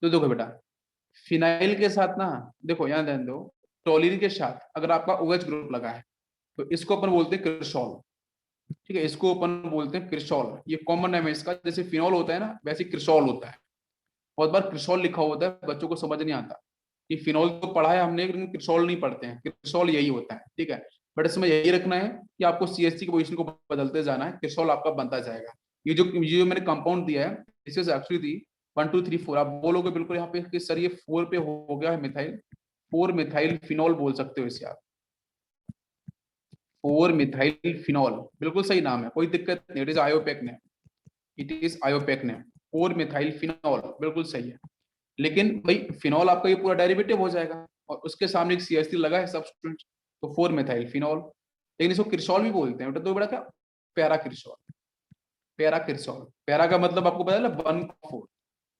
तो देखो बेटा फिनाइल के साथ ना, देखो यहाँ ध्यान दो, टोलिन के साथ अगर आपका OH ग्रुप लगा है तो इसको अपन बोलते हैं क्रिसॉल। ठीक है, इसको अपन बोलते हैं क्रिसॉल, ये कॉमन नेम है इसका। जैसे फिनॉल होता है ना, वैसे क्रिसॉल होता है। बहुत बार क्रिसॉल लिखा होता है, बच्चों को समझ नहीं आता कि फिनॉल तो पढ़ा है हमने, लेकिन क्रिसॉल नहीं पढ़ते हैं, क्रिसॉल यही होता है। ठीक है, बट इसमें यही रखना है कि आपको CH3 की पोजीशन को बदलते जाना है, क्रिसॉल आपका बनता जाएगा। ये जो मैंने कंपाउंड दिया है, इससे एक्चुअली 1 2 3 4 आप बोलोगे बिल्कुल यहाँ पे कि सर ये 4 पे हो गया है मिथाइल, 4 मिथाइल फिनॉल बोल सकते हो इसे आप, 4 मिथाइल फिनॉल, बिल्कुल सही नाम है, कोई दिक्कत नहीं, it is IUPAC name, it is IUPAC name, 4 methyl phenol, बिल्कुल सही है। लेकिन भाई फिनॉल आपका ये पूरा डेरिवेटिव हो जाएगा और उसके सामने एक CH3 लगा है सब्स्टिट्यूएंट, तो 4 मिथाइल फिनॉल। लेकिन इसको क्रिसॉल भी बोलते हैं, तो बड़ा क्या, पैरा क्रिसॉल। पैरा क्रिसॉल, पैरा का मतलब आपको पता है ना, 1 4,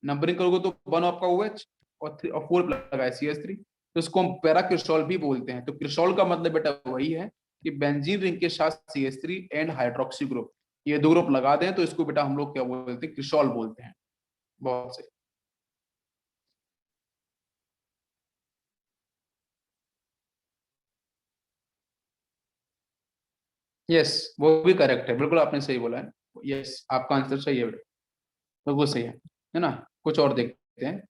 नंबरिंग करोगे तो 1 आपका OH और 3 और 4 लगा है CH3, तो इसको हम पैरा क्रिसॉल भी बोलते हैं। तो क्रिसॉल का मतलब बेटा वही है कि बेंजीन रिंग के साथ CH3 एंड हाइड्रोक्सी ग्रुप, ये दो ग्रुप लगा दें तो इसको बेटा हम लोग क्या बोलते हैं, क्रिसॉल बोलते हैं। बहुत सही, यस, वो भी करेक्ट है, बिल्कुल आपने सही बोला है। यस, आपका आंसर सही है बेटा, बिल्कुल सही है ना। कुछ और देखते हैं,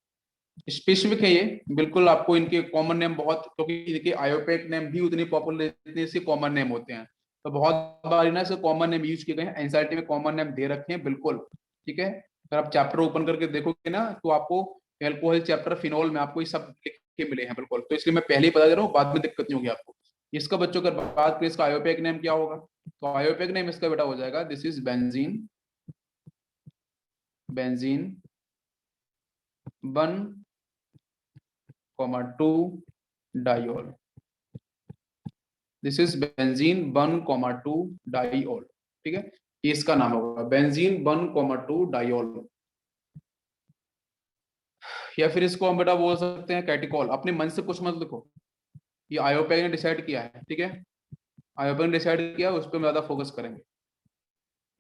स्पेसिफिक है ये, बिल्कुल आपको इनके कॉमन नेम बहुत, क्योंकि इनके आयोपेक नेम भी उतने पॉपुलर, इतने से कॉमन नेम होते हैं, तो बहुत बार ना इसे कॉमन नेम यूज किए गए हैं, एनसीईआरटी में कॉमन नेम दे रखे हैं बिल्कुल। ठीक है, अगर आप चैप्टर ओपन करके देखोगे ना तो आपको एल्कोहल चैप्टर फिनॉल में आपको ये सब लिख के मिले हैं बिल्कुल, तो इसलिए मैं पहले ही बता दे रहा हूँ, बाद में दिक्कत नहीं होगी आपको। इसका बच्चों अगर बात करें इसका आयोपेक नेम क्या होगा, तो आयोपेक नेम इसका बेटा हो जाएगा, this is benzene, benzene 1 2 diol, this is benzene 1 2 diol. ठीक है, ये इसका नाम होगा बेंजीन 1 2 डाइऑल। या फिर इसको हम बेटा बोल सकते हैं कैटिकॉल, अपने मन से कुछ मत लिखो, ये आयोपेक ने डिसाइड किया है। ठीक है, आयोपेक ने डिसाइड किया, उस पर हम ज्यादा फोकस करेंगे,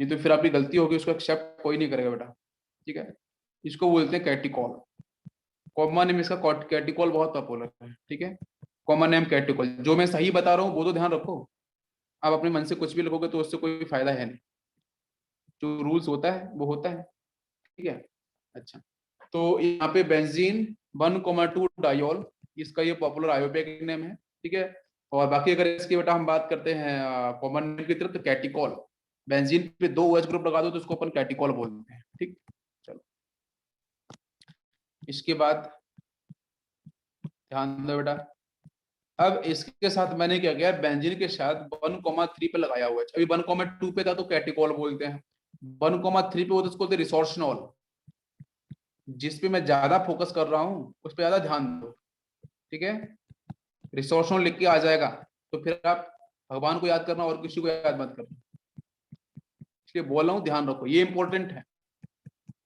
ये तो फिर आपकी गलती होगी, उसको एक्सेप्ट कोई नहीं करेगा बेटा। ठीक है, इसको बोलते हैं कैटिकॉल, कॉमन नेम इसका कैटिकॉल बहुत पॉपुलर है। ठीक है, कॉमन नेम कैटेकोल, जो मैं सही बता रहा हूँ वो तो ध्यान रखो। आप अपने मन से कुछ भी लिखोगे तो उससे कोई फायदा है नहीं, जो रूल्स होता है वो होता है, ठीक है। अच्छा, तो यहाँ पे बेंजीन 1,2 डायोल, इसका ये पॉपुलर आयोपेक नेम है, ठीक है। और बाकी अगर इसकी बेटा हम बात करते हैं कॉमन नेम की तरफ, तो कैटिकॉल, बेंजीन पे 2 OH ग्रुप लगा दो तो उसको अपन कैटिकॉल बोलते हैं, ठीक। चलो, इसके बाद ध्यान दो बेटा, अब इसके साथ मैंने क्या किया, बेंजीन के साथ 1,3 पे लगाया हुआ है। अभी 1,2 पे था तो कैटिकॉल बोलते हैं, 1,3 पे हो तो उसको बोलते रिसोर्सनॉल। जिस पे मैं ज्यादा फोकस कर रहा हूँ उस पर ज्यादा ध्यान दो, ठीक है। रिसोर्सनॉल लिख के आ जाएगा तो फिर आप भगवान को याद करना और किसी को याद मत करना, इसलिए बोल रहा हूँ ध्यान रखो, ये इंपॉर्टेंट है।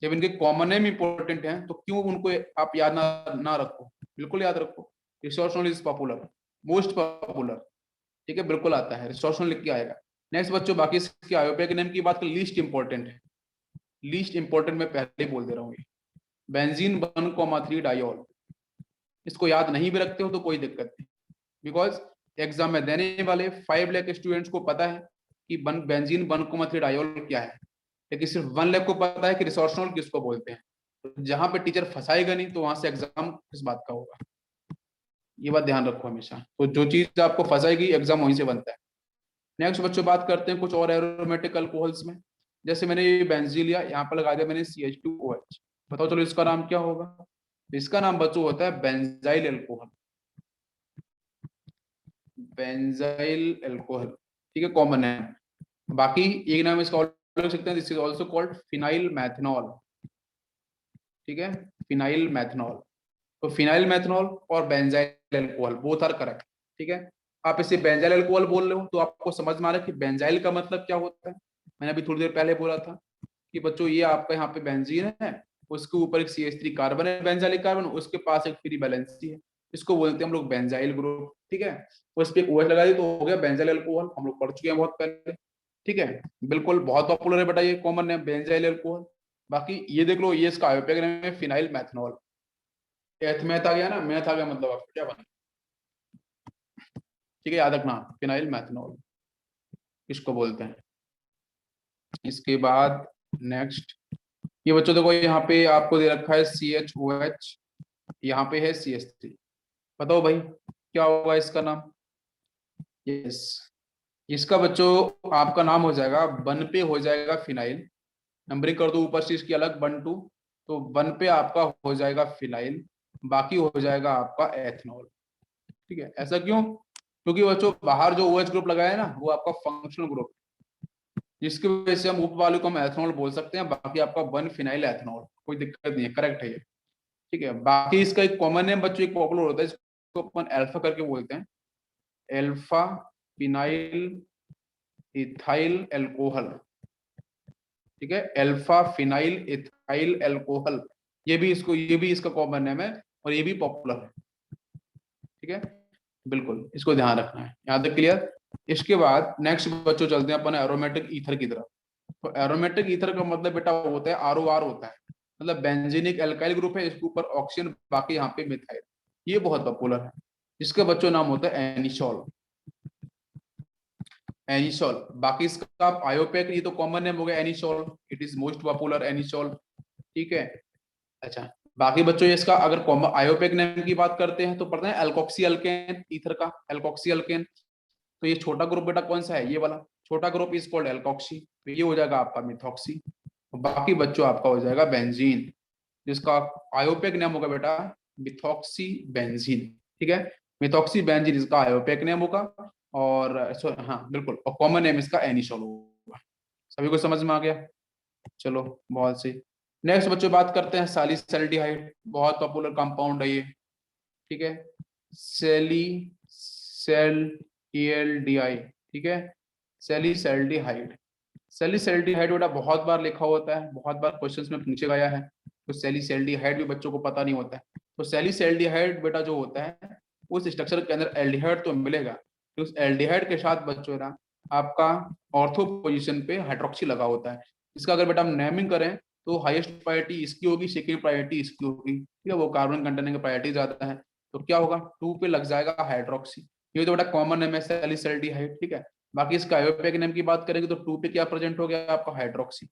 जब इनके कॉमन नेम इंपॉर्टेंट है तो क्यों उनको आप याद ना रखो, बिल्कुल याद रखो। रिसोर्सनॉल इज पॉपुलर, मोस्ट पॉपुलर, ठीक है, बिल्कुल आता है, रिसोर्सनॉल लिख के आएगा। नेक्स्ट बच्चों, बाकी इसके आयोपेक नेम की बात कर, लीस्ट इंपॉर्टेंट है, लीस्ट इंपॉर्टेंट मैं पहले ही बोल दे रहा हूँ, बेंजीन 1,3 डायोल, इसको याद नहीं भी रखते हो तो कोई दिक्कत नहीं, बिकॉज एग्जाम में देने वाले 5 लाख स्टूडेंट्स को पता है कि बेंजीन 1,3 डायोल क्या है, लेकिन सिर्फ 1 लाख को पता है कि रिसोर्सनॉल किसको बोलते हैं। तो जहां पे टीचर फंसाएगा नहीं तो वहां से एग्जाम किस बात का होगा, ये बात ध्यान रखो हमेशा। तो जो चीज आपको फंसाएगी एग्जाम वहीं से बनता है। नेक्स्ट बच्चों बात करते हैं कुछ और एरोमेटिक अल्कोहल्स में। जैसे मैंने ये बेंजीन लिया, यहाँ पर लगा दिया मैंने CH2OH, बताओ चलो इसका नाम क्या होगा। इसका नाम बच्चों होता है बेंजाइल अल्कोहल, बेंजाइल अल्कोहल, ठीक है, कॉमन है। बाकी एक नाम इसका और रख सकते हैं, this is also called phenyl methanol, ठीक है, फिनाइल मैथनॉल। तो फिनाइल मैथनॉल और benzyl alcohol both are correct, ठीक है। आप इसे बेंजाइल अल्कोहल बोल रहे हो तो आपको समझ में आ रहा है कि बेंजाइल का मतलब क्या होता है। मैंने अभी थोड़ी देर पहले बोला था कि बच्चों ये आपका यहाँ पे बेंजीन है, उसके ऊपर एक CH3 कार्बन है, बेंजाइलिक कार्बन, उसके पास एक फ्री बैलेंसी है, इसको बोलते हैं हम लोग बेंजाइल ग्रुप, ठीक है। उस पर OH लगा दी तो हो गया बेंजाइल अल्कोहल, हम लोग पढ़ चुके हैं बहुत पहले, ठीक है। बिल्कुल बहुत पॉपुलर है बेटा, ये कॉमन है बेंजाइल अल्कोहल। बाकी ये देख लो, ये इसका आयोपेक नेम है फिनाइल मैथनॉल। एथ मैथ आ गया ना, मैथ आ गया मतलब आपको क्या बना, ठीक है, याद रखना फिनाइल मैथनॉल किसको बोलते हैं। इसके बाद नेक्स्ट, ये बच्चों देखो यहाँ पे आपको दे रखा है CHOH, यहाँ पे है CH3, बताओ भाई क्या होगा इसका नाम। यस, इसका बच्चों आपका नाम हो जाएगा, 1 पे हो जाएगा फिनाइल, नंबरिंग कर दो ऊपर से इसकी अलग 1 2, तो 1 पे आपका हो जाएगा फिनाइल, बाकी हो जाएगा आपका एथनॉल, ठीक है। ऐसा क्यों, क्योंकि बच्चों बाहर जो OH ग्रुप लगाया है ना वो आपका फंक्शनल ग्रुप, जिसकी वजह से हम उप वाले को हम एथनॉल बोल सकते हैं, बाकी आपका 1 फिनाइल एथनॉल, कोई दिक्कत नहीं है, करेक्ट है ये, ठीक है। बाकी इसका एक कॉमन नेम बच्चों एक पॉपुलर होता है, इसको अपन अल्फा करके बोलते हैं, अल्फा फिनाइल इथाइल अल्कोहल, ठीक है, अल्फा फिनाइल इथाइल अल्कोहल, ये भी इसका कॉमन नेम है और ये भी पॉपुलर है, ठीक है, बिल्कुल इसको ध्यान रखना है, यहाँ तक क्लियर। इसके बाद नेक्स्ट बच्चों चलते हैं अपन एरोमेटिक ईथर की तरफ। तो एरोमेटिक ईथर का मतलब बेटा होता है ROR होता है, मतलब बेंजीनिक एल्काइल ग्रुप है, इसके ऊपर ऑक्सीजन, बाकी यहाँ पे मिथाइल, ये बहुत पॉपुलर है। इसका बच्चों नाम होता है एनिसोल, एनिसोल। बाकी इसका आप आयोपेक, ये तो कॉमन नेम हो गया anisole, it is most popular anisole, ठीक है। अच्छा, बाकी बच्चों ये इसका अगर आयोपेक नेम की बात करते हैं तो पढ़ते हैं एल्कोक्सी अल्केन, ईथर का एल्कोक्सी अल्केन। तो ये छोटा ग्रुप बेटा कौन सा है, ये वाला छोटा ग्रुप इज कॉल्ड एल्कोक्सी, तो ये हो जाएगा आपका मिथॉक्सी। बाकी बच्चों आपका हो जाएगा बेंजीन, जिसका आयोपेक नेम होगा बेटा मिथॉक्सी बेंजीन, ठीक है, मिथॉक्सी बेंजीन इसका आयोपेक नेम होगा। और हाँ बिल्कुल, और कॉमन नेम इसका एनिसोल होगा। सभी को समझ में आ गया, चलो बहुत सही। नेक्स्ट बच्चों बात करते हैं सैलिसैल्डिहाइड, बहुत पॉपुलर कंपाउंड है ये, ठीक है, सैलिसैल्डिहाइड, ठीक है, सैलिसैल्डिहाइड। सैलिसैल्डिहाइड बेटा बहुत बार लिखा होता है, बहुत बार क्वेश्चंस में पूछे गया है, तो सैलिसैल्डिहाइड भी बच्चों को पता नहीं होता है। तो सैलिसैल्डिहाइड बेटा जो होता है उस स्ट्रक्चर के अंदर एल्डिहाइड तो मिलेगा, तो उस एल्डिहाइड के साथ बच्चों ना आपका ऑर्थो पोजीशन पे हाइड्रोक्सी लगा होता है। इसका अगर बेटा हम नेमिंग करें तो हाईएस्ट प्रायोरिटी इसकी होगी, सेकेंड प्रायोरिटी इसकी होगी, ठीक है, वो कार्बन कंटेनिंग प्रायोरिटी ज्यादा है। तो क्या होगा, 2 पे लग जाएगा हाइड्रोक्सी। ये तो बड़ा कॉमन नेम है सैलिसैल्डिहाइड, ठीक है। बाकी इसका आयोपेक नेम की बात करेंगे तो 2 पे क्या प्रेजेंट हो गया आपका, हाइड्रोक्सी,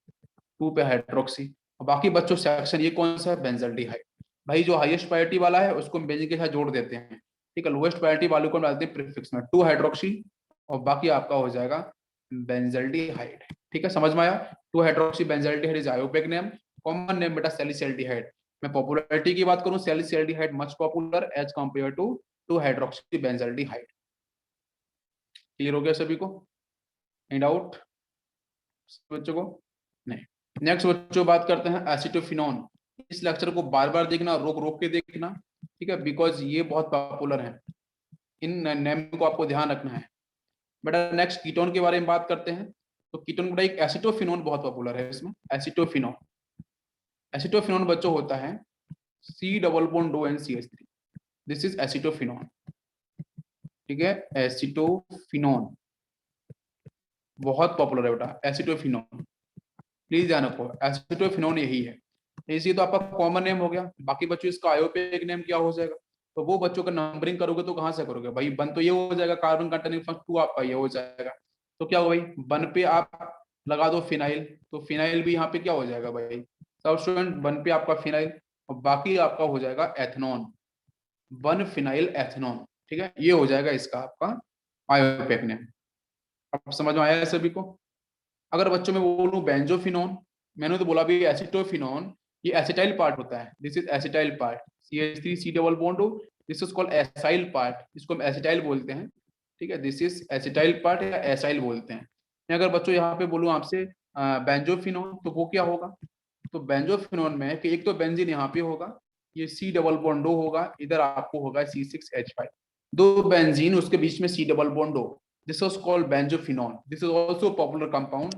2 पे हाइड्रोक्सी। बाकी बच्चों सेक्शन ये कौन सा है, बेंजल्डिहाइड। भाई जो हाईएस्ट प्रायोरिटी वाला है उसको हम बेंजीन के साथ जोड़ देते हैं, ठीक है। लोएस्ट प्रायोरिटी वाले को डालते हैं प्रीफिक्स में 2 हाइड्रोक्सी, और बाकी आपका हो जाएगा बेंजल्डिहाइड, ठीक है। समझ में आया, 2 hydroxy benzaldehyde is IUPAC name, common name बेटा सैलिसैल्डिहाइड। मैं पॉपुलैरिटी की बात करूं, salicylaldehyde much popular as compare to 2 hydroxy benzaldehyde. Clear हो गया सभी को, एनी डाउट बच्चों को? नहीं। नेक्स्ट बच्चों बात करते हैं एसिटोफिनोन। इस लेक्चर को बार बार देखना, रोक रोक के देखना, ठीक है, बिकॉज ये बहुत पॉपुलर है, इन नेम को आपको ध्यान रखना है। बेटा नेक्स्ट कीटोन के बारे में बात करते हैं। तो कीटोन बेटा एक एसिटोफिनोन बहुत पॉपुलर है इसमें, एसिटोफिनोन। एसिटोफिनोन बच्चों होता है C double bond O NCH3, this is acetophenone, ठीक है। एसिटोफिनोन बहुत पॉपुलर है बेटा, एसिटोफिनोन प्लीज ध्यान रखो, एसिटोफिनोन यही है। इसी तो आपका कॉमन नेम हो गया। बाकी बच्चों इसका आयोपेक नेम क्या हो जाएगा, तो वो बच्चों का नंबरिंग करोगे तो कहां से करोगे भाई, वन तो ये हो जाएगा, कार्बन कंटेनिंग फर्स्ट 2 आपका ये हो जाएगा। तो क्या हो भाई, वन पे आप लगा दो फिनाइल, तो फिनाइल भी यहाँ पे क्या हो जाएगा भाई, सब स्टूडेंट वन पे आपका फिनाइल, और बाकी आपका हो जाएगा एथनॉन, वन फिनाइल एथनॉन, ठीक है। ये हो जाएगा इसका आपका आयोपेक नेम। अब समझ में आया है सभी को? अगर बच्चों में बोलूं बेंजोफिनोन, मैंने तो बोला भी एसिटोफिनोन, ये एसिटाइल पार्ट होता है, this is acetyl part, CH3 C double bond, this is called acyl part, इसको हम एसिटाइल बोलते हैं, ठीक है। दिस इज एसिटाइल पार्ट या एसाइल बोलते हैं। मैं अगर बच्चों यहाँ पे बोलूँ आपसे बेंजोफिनोन, तो वो क्या होगा, तो बेंजोफिनोन में कि एक तो बेंजीन यहाँ पे होगा, ये C डबल बॉन्ड होगा, इधर आपको होगा C6H5, दो बेंजीन उसके बीच में C double bond, this was called benzophenone, this is also popular compound.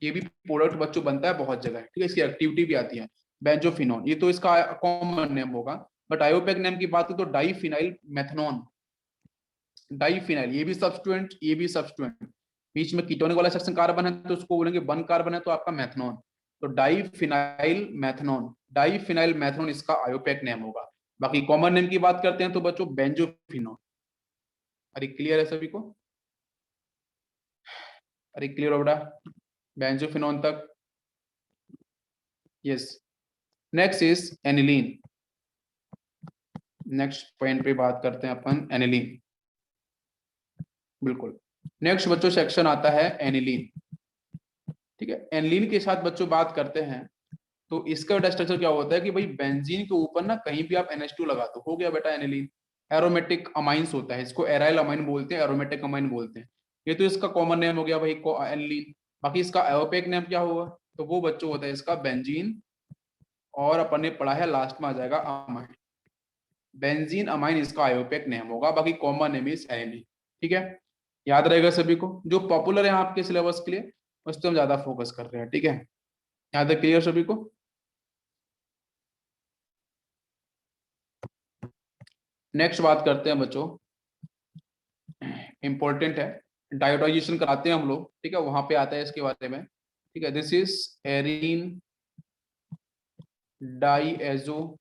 ये भी प्रोडक्ट बच्चों बनता है बहुत जगह, ठीक है, इसकी एक्टिविटी भी आती है बेंजोफिनोन, ये तो इसका कॉमन नेम होगा। बट आयोपेक नेम की बात करें तो डाईफिनाइल मेथनॉन, डाईफिनाइल ये भी सब्स्टिट्यूएंट, ये भी सब्स्टिट्यूएंट, बीच में कीटोनिक वाला सेक्शन कार्बन है तो उसको बोलेंगे वन कार्बन है तो आपका मेथनॉन, तो डाईफिनाइल मेथनॉन, डाईफिनाइल मेथनॉन इसका आयोपेक नेम होगा। बाकी कॉमन नेम की बात करते हैं तो बच्चों बेंजोफिनोन। अरे क्लियर है सभी को? अरे क्लियर हो बेटा बेंजोफिनोन तक? Yes. Next is aniline. Next point पे बात करते हैं अपन एनिलीन, बिल्कुल। नेक्स्ट बच्चों सेक्शन आता है एनिलीन, ठीक है। एनिलीन के साथ बच्चों बात करते हैं तो इसका स्ट्रक्चर क्या होता है कि भाई बेंजीन के ऊपर ना कहीं भी आप NH2 लगा दो, हो गया बेटा एनिलीन। एरोमेटिक अमाइंस होता है, इसको एराइल अमाइन बोलते हैं, एरोमेटिक अमाइन बोलते हैं। ये तो इसका कॉमन नेम हो गया भाई को एनिलीन। बाकी इसका आयोपेक नेम क्या होगा, तो वो बच्चों होता है इसका बेंजीन, और अपन ने पढ़ा है लास्ट में आ जाएगा अमाइन, बेंजीन अमाइन इसका आयोपेक नेम होगा। बाकी कॉमन नेम इज एनिलीन, ठीक है। याद रहेगा सभी को, जो पॉपुलर है आपके सिलेबस के लिए उस पर हम ज्यादा फोकस कर रहे हैं, ठीक है। यहाँ तक क्लियर सभी को? नेक्स्ट बात करते हैं बच्चों, इंपॉर्टेंट है, डायोडाइजेशन कराते हैं हम लोग, ठीक है, वहां पे आता है इसके बारे में, ठीक है। This is arene diazonium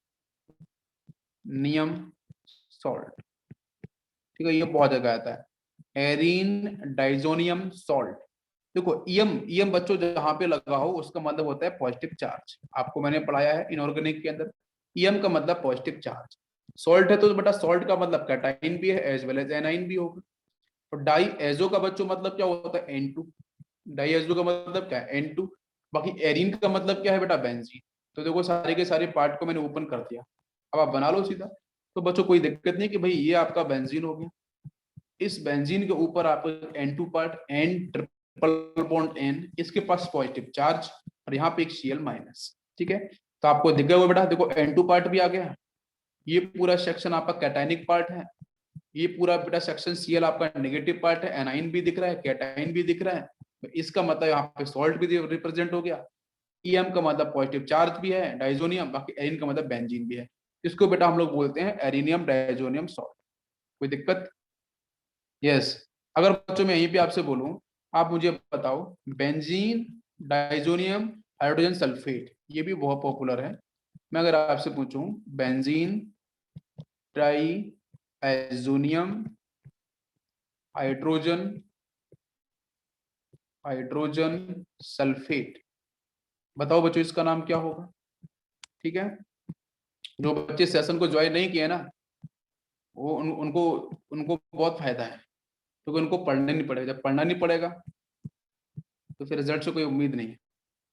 salt, ठीक है, ये बहुत जगह आता है, एरीन डाइजोनियम सॉल्ट। देखो ईएम, ईएम बच्चों जहां पे लगा हो उसका मतलब होता है पॉजिटिव चार्ज, आपको मैंने पढ़ाया है इनऑर्गेनिक के अंदर, ईएम का मतलब पॉजिटिव चार्ज। सॉल्ट है तो बेटा सॉल्ट का मतलब कैटाइन भी है एज वेल एज एनाइन भी होगा। और डाई एजो का बच्चों मतलब क्या होता है, N2, डाई एजो का मतलब क्या है, N2। बाकी एरिन का मतलब क्या है बेटा, बेंजीन। तो देखो सारे के सारे पार्ट को मैंने ओपन कर दिया, अब आप बना लो सीधा। तो बच्चों कोई दिक्कत नहीं कि भाई ये आपका बेंजीन हो गया, इस बेंजीन के ऊपर आप N2 part, N triple bond N, इसके पास पॉजिटिव चार्ज, और यहाँ पे एक Cl माइनस, ठीक है। तो आपको दिख गया हुआ बेटा, देखो N2 पार्ट भी आ गया, ये पूरा सेक्शन आपका कैटाइनिक पार्ट है, ये पूरा बेटा सेक्शन Cl आपका नेगेटिव पार्ट है, एनाइन भी दिख रहा है, कैटाइन भी दिख रहा है, तो इसका मतलब यहाँ पे सॉल्ट भी रिप्रेजेंट हो गया। ईएम का मतलब पॉजिटिव चार्ज भी है, डाइजोनियम, बाकी एरिन का मतलब बेंजीन भी है, इसको बेटा हम लोग बोलते हैं एरिनियम डाइजोनियम सॉल्ट। कोई दिक्कत? यस। अगर बच्चों में यहीं पे आपसे बोलूं, आप मुझे बताओ बेंजीन डाइजोनियम हाइड्रोजन सल्फेट, ये भी बहुत पॉपुलर है। मैं अगर आपसे पूछूं benzene diazonium hydrogen sulphate. बताओ बच्चों इसका नाम क्या होगा? ठीक है, जो बच्चे सेशन को ज्वाइन नहीं किए ना, वो उनको उनको बहुत फायदा है, क्योंकि उनको पढ़ने नहीं पड़ेगा। जब पढ़ना नहीं पड़ेगा तो फिर रिजल्ट से कोई उम्मीद नहीं है।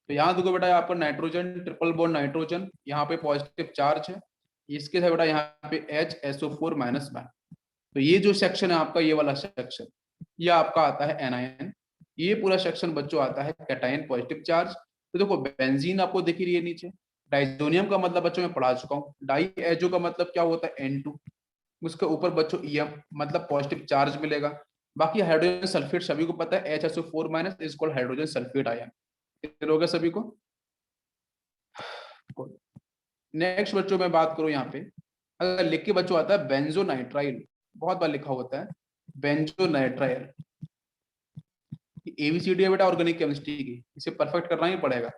तो यहाँ देखो बेटा, आपका नाइट्रोजन ट्रिपल बॉन्ड नाइट्रोजन, यहाँ पे पॉजिटिव चार्ज है, इसके साथ बेटा यहाँ पे HSO4-। तो ये जो सेक्शन है आपका, ये वाला सेक्शन, ये आपका आता है एनायन। ये पूरा सेक्शन बच्चों आता है कैटायन पॉजिटिव चार्ज। तो देखो बेंजीन आपको दिख रही है नीचे, डाइजोनियम का मतलब बच्चों मैं पढ़ा चुका हूँ, डाई एजो का मतलब क्या होता है N2, उसके ऊपर बच्चों EM मतलब पॉजिटिव चार्ज मिलेगा। बाकी हाइड्रोजन सल्फेट सभी को पता है, HSO4- is called hydrogen sulphate ion. Clear हो गया सभी को? नेक्स्ट बच्चों में बात करूं, यहाँ पे अगर लिख के बच्चों आता है बेंजोनाइट्राइल, बहुत बार लिखा होता है बेंजोनाइट्राइल। ABCD है बेटा ऑर्गेनिक केमिस्ट्री की, इसे परफेक्ट करना ही पड़ेगा।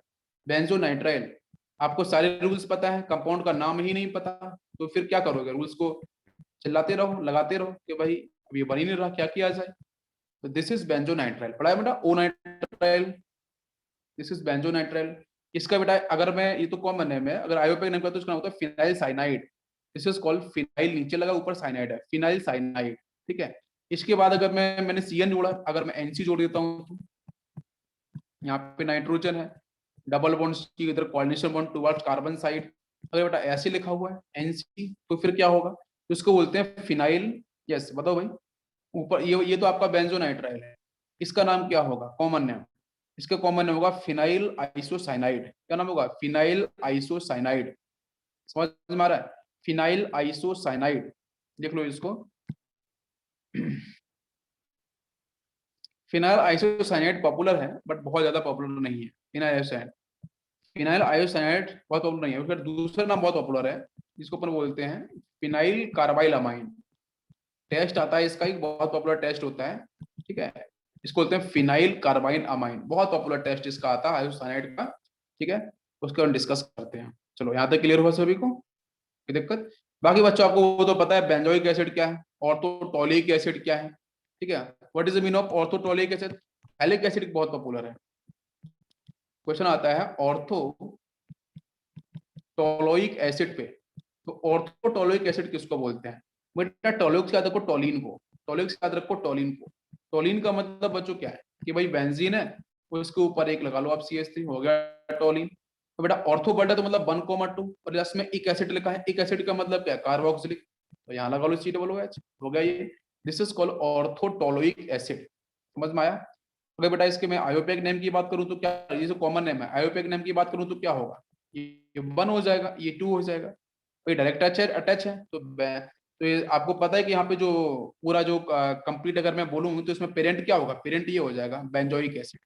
बेंजोनाइट्राइल, आपको सारे रूल्स पता है, कंपाउंड का नाम ही नहीं पता, तो फिर क्या करोगे? रूल्स को चिल्लाते रहो, लगाते रहो कि भाई अब ये बन ही नहीं रहा, क्या किया जाए। तो दिस इज बेंजोनाइट्राइल। पढ़ा है बेटा ओ नाइट्राइल, दिस इज बेंजोनाइट्राइल। इसका बेटा अगर मैं, ये तो कॉमन नेम है, अगर आयोपेक नेम का तो इसका नाम होता है phenyl cyanide. This is called phenyl, नीचे लगा ऊपर साइनाइड है, फिनाइल साइनाइड। ठीक है, इसके बाद अगर मैंने CN जोड़ा, अगर मैं NC जोड़ देता हूँ तो यहाँ पे नाइट्रोजन है, डबल बॉन्ड की इधर coordination bond towards carbon side, अगर बेटा ऐसे लिखा हुआ है NC, तो फिर क्या होगा? तो इसको बोलते हैं फिनाइल। यस बताओ भाई, ऊपर ये तो आपका बेंजोनाइट्राइल है, इसका नाम क्या होगा कॉमन नेम? इसका कॉमन नेम होगा फिनाइल आइसोसाइनाइड। क्या नाम होगा? Phenyl isocyanide. समझ में आ रहा है? फिनाइल आइसोसाइनाइड, देख लो इसको। फिनाइल आइसोसाइनाइड पॉपुलर है, बट बहुत ज्यादा पॉपुलर नहीं है। फिनाइल आइसोसाइनाइड, फिनाइल आइसोसाइनाइड बहुत पॉपुलर नहीं है। उसका दूसरा नाम बहुत पॉपुलर है, जिसको अपन बोलते हैं फिनाइल कार्बाइल अमाइन। टेस्ट आता है इसका, एक बहुत पॉपुलर टेस्ट होता है। ठीक है, इसको बोलते हैं फिनाइल कार्बाइन अमाइन, बहुत पॉपुलर टेस्ट इसका आता है आइसोसाइनाइड का। ठीक है, उसको हम डिस्कस करते हैं। चलो यहाँ तक क्लियर हुआ सभी को? कोई दिक्कत? बाकी बच्चों आपको वो तो पता है बेंजोइक एसिड क्या है, ऑर्थोटोलिक एसिड क्या है। ठीक है, what is the mean of orthotoluic acid? एलिक एसिड बहुत पॉपुलर है। क्वेश्चन आता है ऑर्थोटोलोइक एसिड पे, तो ऑर्थोटोलोइक एसिड किसको बोलते हैं? बेटा टोलोइक से याद रखो टोलिन को, टोलोइक से याद रखो टोलिन को। टोलिन का मतलब बच्चों क्या है कि भाई बेंजीन है, उसके ऊपर एक लगा लो आप CH3, हो गया टोलिन। तो बेटा ऑर्थो वर्ड है तो मतलब 1,2, और इसमें एक एसिड लिखा है, एक एसिड का मतलब क्या है? कार्बोक्सिलिक, तो यहाँ लगा लो COOH, हो गया ये। This is called orthotoluic acid. समझ में आया? अगर बेटा इसके मैं आयोपेक नेम की बात करूं तो क्या, ये जो कॉमन नेम है, आयोपेक नेम की बात करूं तो क्या होगा? ये 1 हो जाएगा, ये 2 हो जाएगा। तो ये डायरेक्ट अटैच है, तो ये आपको पता है कि यहाँ पे जो पूरा जो कंप्लीट अगर मैं बोलूँ तो इसमें पेरेंट क्या होगा? पेरेंट ये हो जाएगा बेंजोइक एसिड।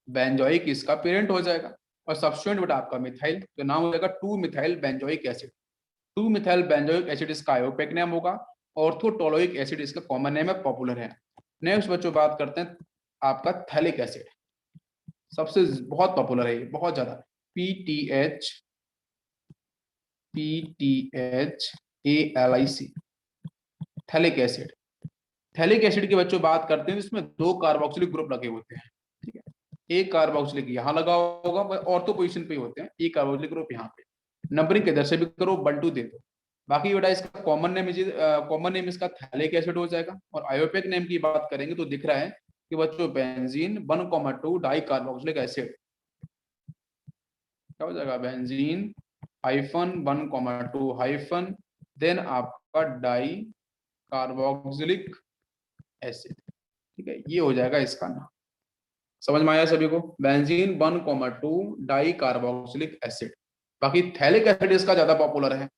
बेंजोइक इसका पेरेंट हो जाएगा, और सब्स्टिट्यूएंट बेटा आपका मिथाइल, तो नाम हो जाएगा 2 methyl benzoic acid. 2 methyl benzoic acid इसका आयोपेक नेम होगा। ऑर्थोटोलोइक एसिड इसका कॉमन नेम है, पॉपुलर है। नेक्स्ट बच्चों बात करते हैं आपका थैलिक एसिड, सबसे बहुत पॉपुलर है ये, बहुत ज्यादा। PTH, ALIC, phthalic acid. Phthalic acid की बच्चों बात करते हैं, इसमें 2 कार्बोक्सिलिक ग्रुप लगे होते हैं। ठीक है, एक कार्बोक्सिलिक यहाँ लगा होगा, ऑर्थो पोजीशन पे होते हैं, एक कार्बोक्सिलिक ग्रुप यहाँ पे। नंबरिंग किधर से भी करो, 1 2 दे दो। बाकी बेटा इसका कॉमन नेम इसका थैलिक एसिड हो जाएगा। और आयोपेक नेम की बात करेंगे तो दिख रहा है कि बच्चों बेंजीन 1,2 डाई कार्बोक्सिलिक एसिड, क्या हो जाएगा? बेंजीन -1,2 हाइफन देन आपका डाई कार्बोक्सिलिक एसिड। ठीक है, ये हो जाएगा इसका नाम। समझ में आया सभी को? Benzene 1,2 di carboxylic acid. बाकी थैलिक एसिड इसका ज्यादा पॉपुलर है,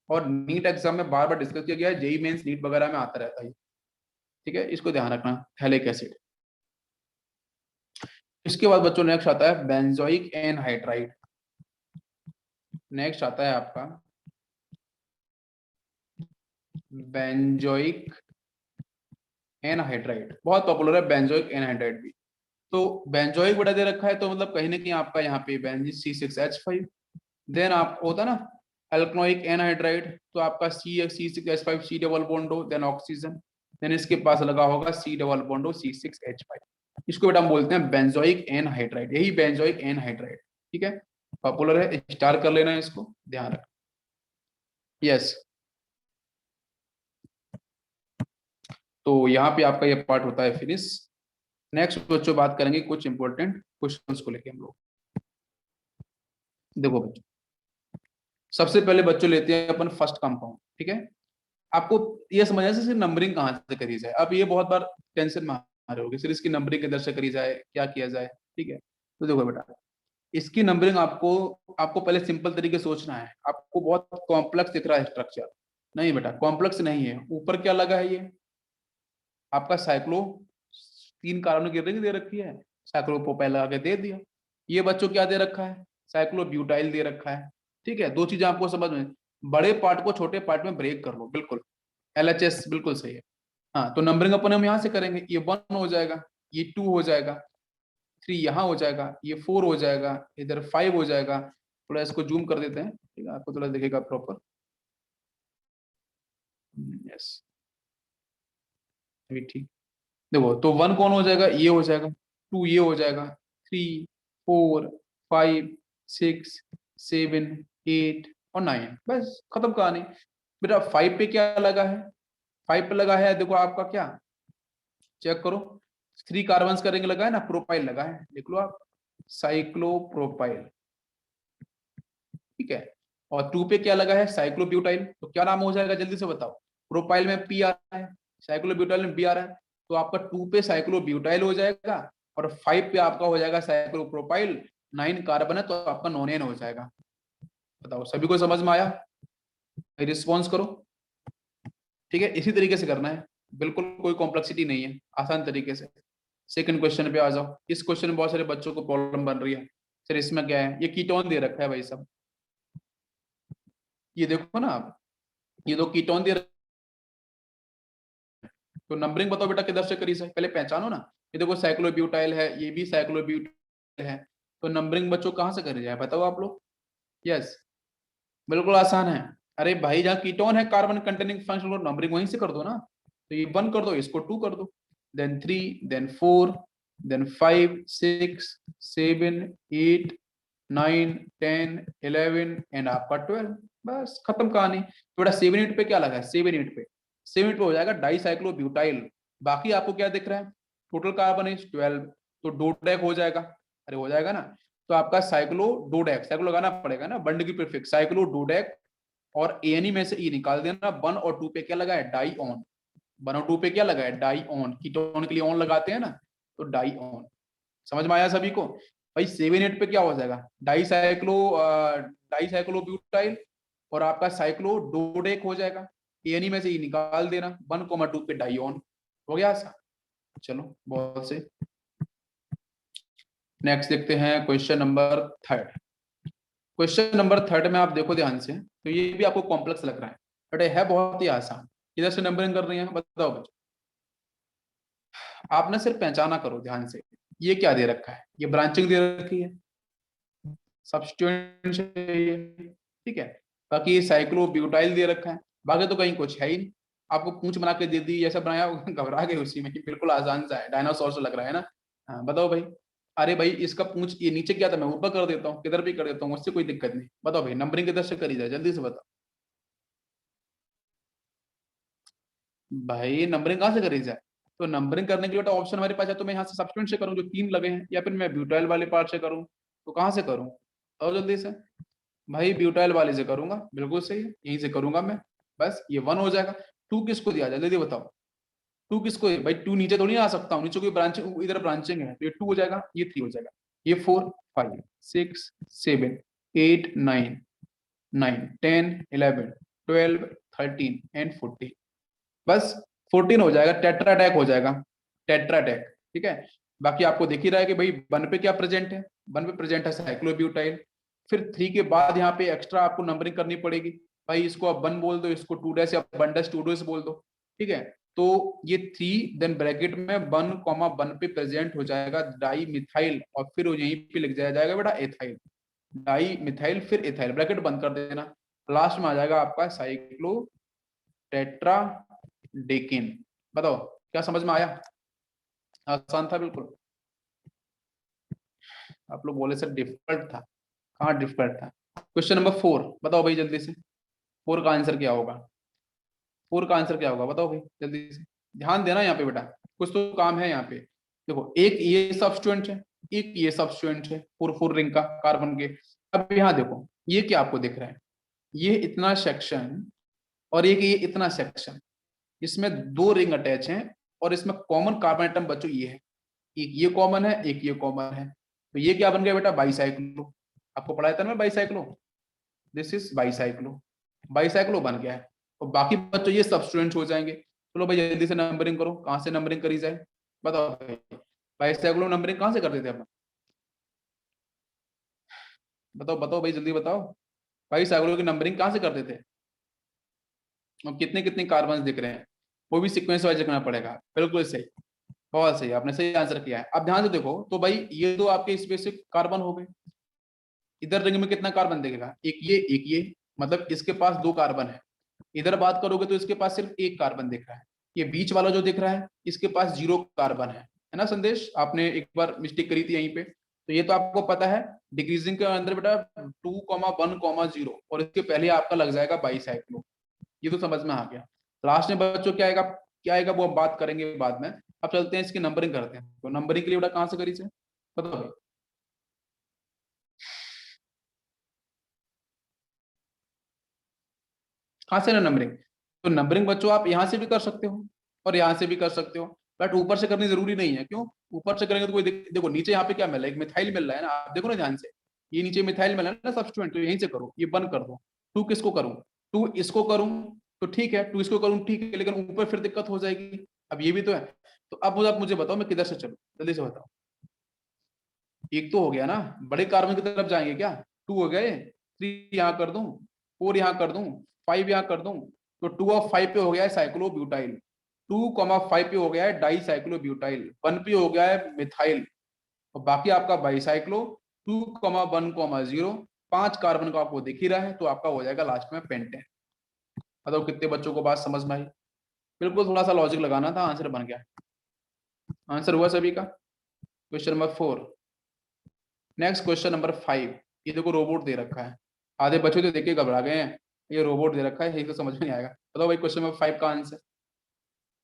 और नीट एग्जाम में बार बार डिस्कस किया गया है, जेई मेंस नीट वगैरह में आता रहता है। ठीक है, इसको ध्यान रखना, थैलिक एसिड। इसके बाद बच्चों नेक्स्ट आता है बेंजोइक एनहाइड्राइड। नेक्स्ट आता है आपका बेंजोइक एनहाइड्राइड, बहुत पॉपुलर है बेंजोइक एनहाइड्राइड भी। तो बेंजोइक बड़ा दे रखा है, तो मतलब कहीं ना कहीं आपका यहाँ पे बेंजीन C6H5, देन आप होता ना अल्कनोइक एनहाइड्राइड, तो आपका C6H5 C डबल बॉन्ड हो, देन ऑक्सीजन, देन इसके पास लगा होगा C डबल बॉन्ड हो C6H5। इसको बेटा हम बोलते हैं बेंजोइक एनहाइड्राइड, यही बेंजोइक एनहाइड्राइड। ठीक है, पॉपुलर है, स्टार कर लेना है इसको, ध्यान रख। यस, तो यहाँ पे आपका ये पार्ट होता है फिनिश। नेक्स्ट बच्चों बात करेंगे कुछ इंपॉर्टेंट क्वेश्चंस को लेके हम लोग। देखो बच्चों, सबसे पहले बच्चों लेते हैं अपन फर्स्ट कंपाउंड। ठीक है, आपको ये समझना है नंबरिंग कहाँ से करी जाए। अब ये बहुत बार टेंशन में आ रहे होगे, सर इसकी नंबरिंग किधर से करी जाए, क्या किया जाए। ठीक है, तो देखो बेटा, इसकी नंबरिंग आपको आपको पहले सिंपल तरीके से सोचना है। आपको बहुत कॉम्प्लेक्स दिख रहा है स्ट्रक्चर, नहीं बेटा कॉम्प्लेक्स नहीं है। ऊपर क्या लगा है, ये आपका साइक्लो, 3 कार्बन की रिंग दे रखी है, साइक्लोप्रोपाइल लगा के दे दिया। ये बच्चों क्या दे रखा है, साइक्लोब्यूटाइल दे रखा है। ठीक है, दो चीजें आपको समझ में, बड़े पार्ट को छोटे पार्ट में ब्रेक कर लो, बिल्कुल LHS बिल्कुल सही है। हाँ, तो नंबरिंग अपन हम यहाँ से करेंगे, ये 1 हो जाएगा, ये 2 हो जाएगा, 3 यहाँ हो जाएगा, ये 4 हो जाएगा, इधर 5 हो जाएगा। थोड़ा इसको जूम कर देते हैं, ठीक है, आपको थोड़ा दिखेगा प्रॉपर। यस, अभी ठीक। देखो, तो 1 कौन हो जाएगा, ये हो जाएगा, 2 ये हो जाएगा, 3 4 5 6 7 8 और 9, बस खत्म कहानी। बेटा 5 पे क्या लगा है, 5 पे लगा है, देखो आपका क्या, चेक करो, 3 कार्बन का रिंग लगा है ना, प्रोपाइल लगा है, लिख लो आप, साइक्लोप्रोपाइल। ठीक है, और 2 पे क्या लगा है, साइक्लोब्यूटाइल, तो क्या नाम हो जाएगा जल्दी से बताओ। प्रोपाइल में P आ रहा है, साइक्लोब्यूटाइल में B आ रहा है, तो आपका 2 पे साइक्लोब्यूटाइल हो जाएगा, और 5 पे आपका हो जाएगा साइक्लोप्रोपाइल। 9 कार्बन है, तो आपका नॉन हो जाएगा। बताओ सभी को समझ में आया, रिस्पॉन्स करो। ठीक है, इसी तरीके से करना है, बिल्कुल कोई कॉम्प्लेक्सिटी नहीं है, आसान तरीके से। सेकंड क्वेश्चन पे आ जाओ। इस क्वेश्चन में बहुत सारे बच्चों को प्रॉब्लम बन रही है, सर इसमें क्या है, ये कीटोन दे रखा है भाई सब, ये देखो ना आप, ये दो कीटोन दे, तो नंबरिंग बताओ बेटा किधर से करी से, पहले पहचानो ना। ये देखो साइक्लोब्यूटाइल है, ये भी साइक्लोब्यूटाइल है, तो नंबरिंग बच्चों कहाँ से करी जाए, बताओ आप लोग। यस, बिल्कुल आसान है। अरे भाई, जहाँ कीटोन है कार्बन कंटेनिंग फंक्शनल नंबरिंग वहीं से कर दो ना, तो ये 1 कर दो, इसको 2 कर दो, देन 3, देन 4, देन 5 6 7 8 9 10 11 एंड आपका 12, बस खत्म कहानी। तो बेटा 7 8 पे क्या लगा है, 7 8 पे, 7 8 पे हो जाएगा डाइसाइक्लोब्यूटाइल। बाकी आपको क्या दिख रहा है, टोटल कार्बन इज 12, तो डोडेक हो जाएगा, अरे हो जाएगा ना। तो आपका साइक्लो डोडेक, साइक्लो लगाना पड़ेगा ना, बंड की प्रीफिक्स साइक्लो डोडेक, और एनी में से ई निकाल देना। 1 और 2 पे क्या लगा है, डाई ऑन, 1 और 2 पे क्या लगा है, डाई ऑन, कीटोन के लिए ऑन लगाते हैं ना, तो डाई ऑन। समझ में आया सभी को। भाई 7 8 पे क्या हो जाएगा, डाई साइक्लो ब्यूटाइल, और आपका साइक्लो डोडेक हो जाएगा, एनी में से ई निकाल देना, 1 2 पे डाई ऑन, हो गया ऐसा। चलो बहुत से, नेक्स्ट देखते हैं क्वेश्चन नंबर 3। क्वेश्चन नंबर 3 में आप देखो ध्यान से, तो ये भी आपको कॉम्प्लेक्स लग रहा है, बट है बहुत ही आसान। किधर से नंबरिंग कर रही है बताओ बच्चों, आपने सिर्फ पहचाना करो ध्यान से। ये क्या दे रखा है, ये ब्रांचिंग दे रखी है, सब्स्टिट्यूएंट चाहिए। ठीक है, बाकी ये साइक्लोब्यूटाइल दे रखा है, बाकी तो कहीं कुछ है ही नहीं। आपको पूंछ बना के दे दी, जैसा बनाया घबरा गए उसी में, बिल्कुल आसान सा है, डायनासोर से लग रहा है ना। हाँ बताओ भाई, अरे भाई इसका पूंछ ये नीचे क्या था, मैं ऊपर कर देता हूँ, किधर भी कर देता हूँ, उससे कोई दिक्कत नहीं। बताओ भाई नंबरिंग किधर से करी जाए, जल्दी से बताओ भाई, नंबरिंग कहाँ से करी जाए। तो नंबरिंग करने के लिए तो ऑप्शन हमारे पास है, तो मैं यहाँ से सब्स्टिट्यूएंट से करूँ जो 3 लगे हैं, या फिर मैं ब्यूटाइल वाले पार्ट से करूँ, तो कहाँ से करूँ, और जल्दी से। भाई ब्यूटाइल वाले से करूंगा, बिल्कुल सही है, यहीं से करूंगा मैं। बस ये 1 हो जाएगा। 2 किसको दिया जाए, जल्दी बताओ। 2 किसको है भाई, 2 नीचे थोड़ी आ सकता हूँ, नीचे कोई ब्रांचिंग, इधर ब्रांचिंग है, तो ये 2 हो जाएगा, ये 3 हो जाएगा, ये 4 5 6 7 8 9 9 10 11 12 13 एंड 14, बस 14 हो जाएगा, टेट्राटैक हो जाएगा, टेट्राटैक। ठीक है, बाकी आपको दिख ही रहा है कि भाई 1 पे क्या प्रेजेंट है, 1 पे प्रेजेंट है साइक्लोब्यूटाइल। फिर 3 के बाद यहाँ पे एक्स्ट्रा आपको नंबरिंग करनी पड़ेगी, भाई इसको आप 1 बोल दो, इसको 2 डैश या 1 डैश 2 डैश बोल दो। ठीक है, तो ये 3 देन ब्रैकेट में 1 1 पे प्रेजेंट हो जाएगा डाई मिथाइल, और फिर यहीं पे लिख जाया जाएगा बेटा एथाइल, डाई मिथाइल फिर एथाइल, ब्रैकेट बंद कर देना। लास्ट में आ जाएगा आपका साइक्लो टेट्रा डेकिन। बताओ क्या समझ में आया? आसान था बिल्कुल। आप लोग बोले सर डिफिकल्ट था, कहाँ डिफिकल्ट था? क्वेश्चन नंबर 4 बताओ भाई जल्दी से, 4 का आंसर क्या होगा? 4 का आंसर क्या होगा बताओ भाई जल्दी से, ध्यान देना यहाँ पे बेटा, कुछ तो काम है यहाँ पे। देखो एक ये सब्स्टिट्यूएंट है, एक ये सब्स्टिट्यूएंट है, 4 रिंग का कार्बन के। अब यहाँ देखो ये क्या आपको दिख रहा है, ये इतना सेक्शन और एक ये इतना सेक्शन, इसमें 2 रिंग अटैच हैं और इसमें कॉमन कार्बन एटम बच्चों ये है, एक ये कॉमन है एक ये कॉमन है, तो ये क्या बन गया बेटा बाईसाइक्लो। आपको पढ़ाया था ना bicyclo, this is bicyclo, bicyclo बन गया है। और बाकी बच्चों ये सब्स्टिट्यूएंट्स हो जाएंगे। चलो भाई जल्दी से नंबरिंग करो, कहाँ से नंबरिंग करी जाए बताओ भाई। बाईसाइक्लो नंबरिंग कहाँ से करते थे अपन? बताओ बताओ भाई जल्दी बताओ, बाईसाइक्लो की नंबरिंग कहाँ से करते थे? और कितने कितने कार्बन दिख रहे हैं, वो भी सीक्वेंस वाइज लिखना पड़ेगा। बिल्कुल सही, बहुत सही, आपने सही आंसर किया है। अब ध्यान से देखो तो भाई ये दो आपके स्पेसिफिक कार्बन हो गए, इधर रिंग में कितना कार्बन दिखेगा, एक ये, मतलब इसके पास 2 कार्बन है। इधर बात करोगे तो इसके पास सिर्फ 1 कार्बन दिख रहा है। ये बीच वाला जो दिख रहा है इसके पास 0 कार्बन है ना संदेश? आपने एक बार मिस्टेक करी थी यहीं पे, तो ये तो आपको पता है। डिक्रीजिंग के अंदर बेटा 2,1,0 और इसके पहले आपका लग जाएगा बाईसाइक्लो, ये तो समझ में आ गया। लास्ट में बच्चों क्या आएगा, क्या आएगा वो हम बात करेंगे बाद में। अब चलते हैं इसकी नंबरिंग करते हैं, तो नंबरिंग के लिए बेटा कहाँ से करी से बताओ भाई? कहाँ से ना नंबरिंग? तो नंबरिंग बच्चों आप यहाँ से भी कर सकते हो और यहाँ से भी कर सकते हो, बट ऊपर से करनी जरूरी नहीं है। क्यों? ऊपर से करेंगे तो कोई देखो नीचे यहाँ पे क्या मिल रहा है, एक मिथाइल मिल रहा है ना, आप देखो ना ध्यान से, ये नीचे मिथाइल मिल रहा है ना सब्स्टिट्यूएंट, तो यहीं से करो, ये बंद कर दो। टू किसको करूँ? टू इसको करूँ तो ठीक है, टू इसको करूँ ठीक है, लेकिन ऊपर फिर दिक्कत हो जाएगी। अब ये भी तो है। तो अब आप मुझे बताओ मैं किधर से चलूँ, जल्दी से बताओ। एक तो हो गया ना, बड़े कार्बन की तरफ जाएंगे क्या? 2 हो गए, 3 यहाँ कर दूं, 4 यहाँ कर दूं, 5 यहाँ कर दूं, तो 2 और 5 पे हो गया है साइक्लोब्यूटाइल, 2,5 पे हो गया है डाई साइक्लोब्यूटाइल, 1 पे हो गया है मिथाइल, और बाकी आपका बाईसाइक्लो 2,1,0, 5 कार्बन का आपको दिख ही रहा है, तो आपका हो जाएगा लास्ट में पेंटेन। बताओ कितने बच्चों को बात समझ में आई? बिल्कुल थोड़ा सा लॉजिक लगाना था, आंसर बन गया। आंसर हुआ सभी का? Question number 4। Next question number 5। ये देखो रोबोट दे रखा है, आधे बच्चे तो देख के घबरा गए हैं, ये रोबोट दे रखा है, ये तो समझ में नहीं आएगा। बताओ भाई क्वेश्चन नंबर 5 का आंसर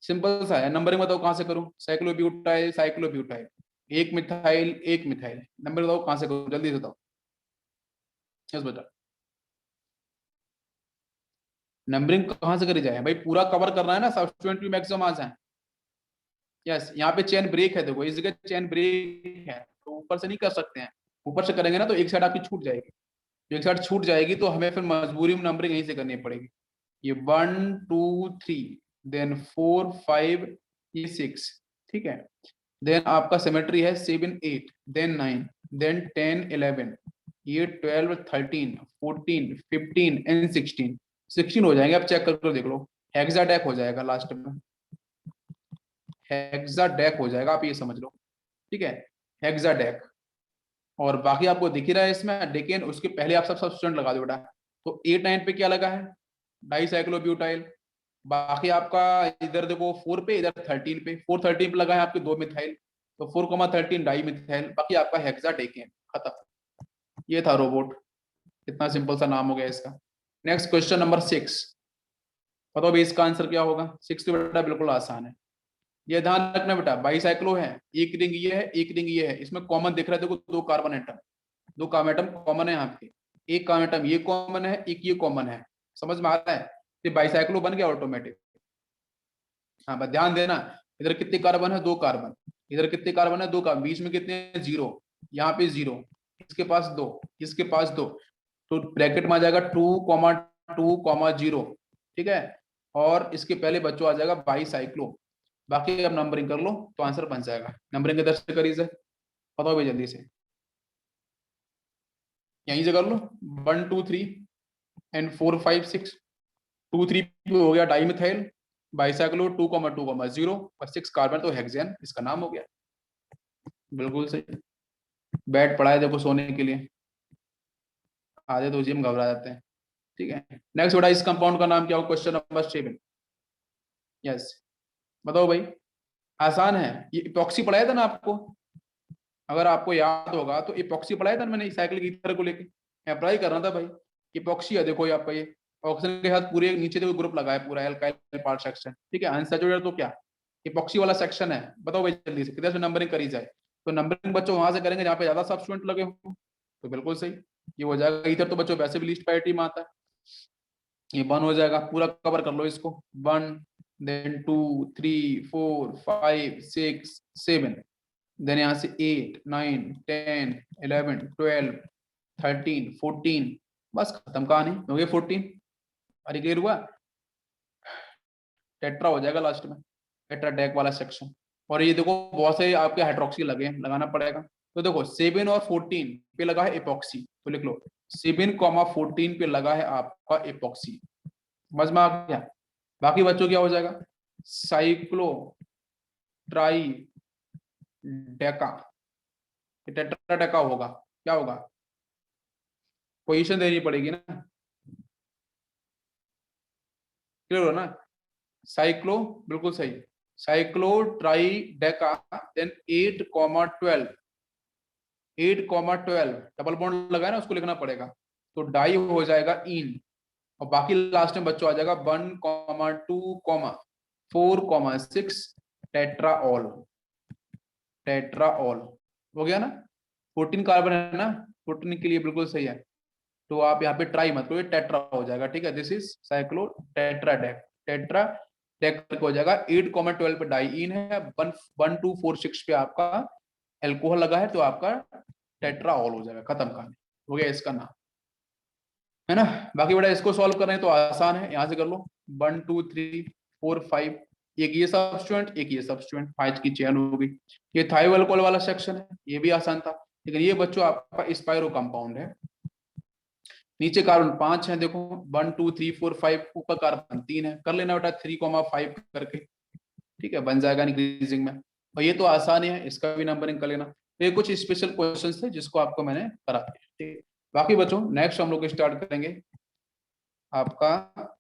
सिंपल सा है। नंबरिंग बताओ कहाँ से करूं, साइक्लोब्यूटाइल साइक्लोब्यूटाइल, एक मिथाइल, नंबर बताओ कहाँ से करूं जल्दी से बताओ। यस बेटा, नंबरिंग कहाँ से करी जाए भाई, पूरा कवर करना है ना, सब्स्टिट्यूएंट भी मैक्सिमम आ जाए। यस, यहाँ पे चेन ब्रेक है, देखो इस जगह चेन ब्रेक है, तो ऊपर से नहीं कर सकते हैं। ऊपर से करेंगे ना तो एक साइड आपकी छूट जाएगी, जो एक साइड छूट जाएगी तो हमें फिर मजबूरी में नंबरिंग यहीं से करनी पड़ेगी। ये 1 2 3, देन 4 5, ये 6, ठीक है। देन आपका सिमेट्री है 7 8, देन 9, देन 10 11, ये 12 13 14 15 एंड 16 हो जाएंगे। आप चेक करके देख लो, हेक्साडेक हो जाएगा लास्ट में, हेक्साडेक हो जाएगा, आप ये समझ लो, ठीक है, हेक्साडेक। और बाकी आपको दिख ही रहा है इसमें डेकेन, उसके पहले आप सब सब्स्टिट्यूएंट लगा दो बेटा। तो 8 9 पे क्या लगा है, डाईसाइक्लोब्यूटाइल। बाकी आपका इधर देखो 4 पे, इधर 13 पे, 4 13 पे लगा है आपके 2 मिथाइल, तो 4,13 डाई मिथाइल, बाकी आपका हेक्साडेकेन, खत्म। ये था रोबोट, इतना सिंपल सा नाम हो गया इसका। नेक्स्ट क्वेश्चन नंबर 6, बताओ भाई इसका आंसर क्या होगा? 6 तो बेटा बिल्कुल आसान है, ये ध्यान रखना बेटा, बाईसाइक्लो है, एक रिंग ये है एक रिंग ये है, इसमें कॉमन दिख रहा है देखो 2 carbon atom, 2 carbon atom common है यहाँ पे, एक कार्बन एटम ये कॉमन है एक ये कॉमन है, समझ में आ रहा है? तो बाईसाइक्लो बन गया ऑटोमेटिक। हाँ बस ध्यान देना, इधर कितने कार्बन है, 2 कार्बन, इधर कितने कार्बन है, 2 कार्बन, बीच में कितने हैं, 0, यहाँ पे 0, इसके पास 2, इसके पास 2, तो ब्रैकेट में आ जाएगा 2,2,0, ठीक है। और इसके पहले बच्चों आ जाएगा बाईसाइक्लो। बाकी अब नंबरिंग कर लो तो आंसर बन जाएगा। नंबरिंग किधर से करी से बताओ भाई जल्दी से, यहीं से कर लो, 1 2 3 एंड 4 5 6, 2 3 हो गया डाई मिथाइल, बाईसाइक्लो 2,2,0 और 6 कार्बन, तो हेक्सेन इसका नाम हो गया। बिल्कुल सही। बेड पड़ा है देखो सोने के लिए, आधे तो जिम घबरा जाते हैं। ठीक है। नेक्स्ट बेटा इस कंपाउंड का नाम क्या हो, क्वेश्चन नंबर 7। यस, बताओ भाई। आसान है, ये इपॉक्सी पढ़ाया था ना आपको, अगर आपको याद होगा तो इपॉक्सी पढ़ाया था ना मैंने साइक्लिक ईथर को लेके, अप्लाई करना था भाई। इपॉक्सी है, देखो ये आपका ये ऑक्सीजन के साथ पूरे नीचे देखो ग्रुप लगा है पूरा एल्काइल पार्ट सेक्शन, ठीक है। अनसैचुरेटेड तो क्या इपॉक्सी वाला सेक्शन है, बताओ भाई जल्दी से कितने से नंबरिंग करी जाए। तो नंबरिंग बच्चों वहां से करेंगे जहाँ पे ज्यादा सब्स्टिट्यूएंट लगे हो, तो बिल्कुल सही ये हो जाएगा। ईथर तो बच्चों वैसे भी लिस्ट प्रायोरिटी में आता है, ये 1 हो जाएगा, पूरा कवर कर लो इसको। 1 देन 2 3 4 5 6 7, देन यहाँ से 8 9 10 11 12 13 14, बस खत्म कहानी हो गई 14। अरे क्लियर हुआ, टेट्रा हो जाएगा लास्ट में, टेट्रा डेक वाला सेक्शन। और ये देखो बहुत से आपके हाइड्रोक्सी लगे लगाना पड़ेगा, तो देखो 7 और 14 पे लगा है इपॉक्सी, तो लिख लो 7,14 पे लगा है आपका इपॉक्सी, समझ में आ गया। बाकी बच्चों क्या हो जाएगा, cyclo tri Deka, tetra Deka होगा, क्या होगा, पोजीशन देनी पड़ेगी ना, क्लियर हो ना। साइक्लो बिल्कुल सही, cyclo tri deca, then 8,12, 8,12 double bond लगा है ना, उसको लिखना पड़ेगा, तो डाई हो जाएगा इन। और बाकी लास्ट में बच्चों आ जाएगा 1,2,4,6 टेट्राऑल, टेट्राऑल हो गया ना। 14 कार्बन है ना, 14 के लिए बिल्कुल सही है, तो आप यहाँ पे ट्राई मत करो, ये टेट्रा हो जाएगा, ठीक है। This is cyclo tetradec, tetra dec हो जाएगा। 8,12 पे डाई इन है, 1,2,4,6 पे आपका एल्कोहल लगा है, तो आपका टेट्राऑल हो जाएगा, खत्म कहानी हो गया इसका नाम, है ना। बाकी बेटा इसको सॉल्व करना है तो आसान है, यहाँ से कर लो 1 2 3 4 5, एक ये सब्स्टिट्यूएंट एक ये सब्स्टिट्यूएंट, 5 की चेन होगी। ये थायो अल्कोहल वाला सेक्शन है, ये भी आसान था, लेकिन ये बच्चों आपका स्पाइरो कंपाउंड है। नीचे कार्बन 5 है, देखो 1 2 3 4 5, ऊपर कार्बन 3 है, कर लेना बेटा 3,5 करके, ठीक है, बन जाएगा इंक्रीजिंग में। और ये तो आसान है, इसका भी नंबरिंग कर लेना। तो ये कुछ स्पेशल क्वेश्चंस थे जिसको आपको मैंने करा दिया, ठीक है। बाकी बच्चों नेक्स्ट हम लोग स्टार्ट करेंगे आपका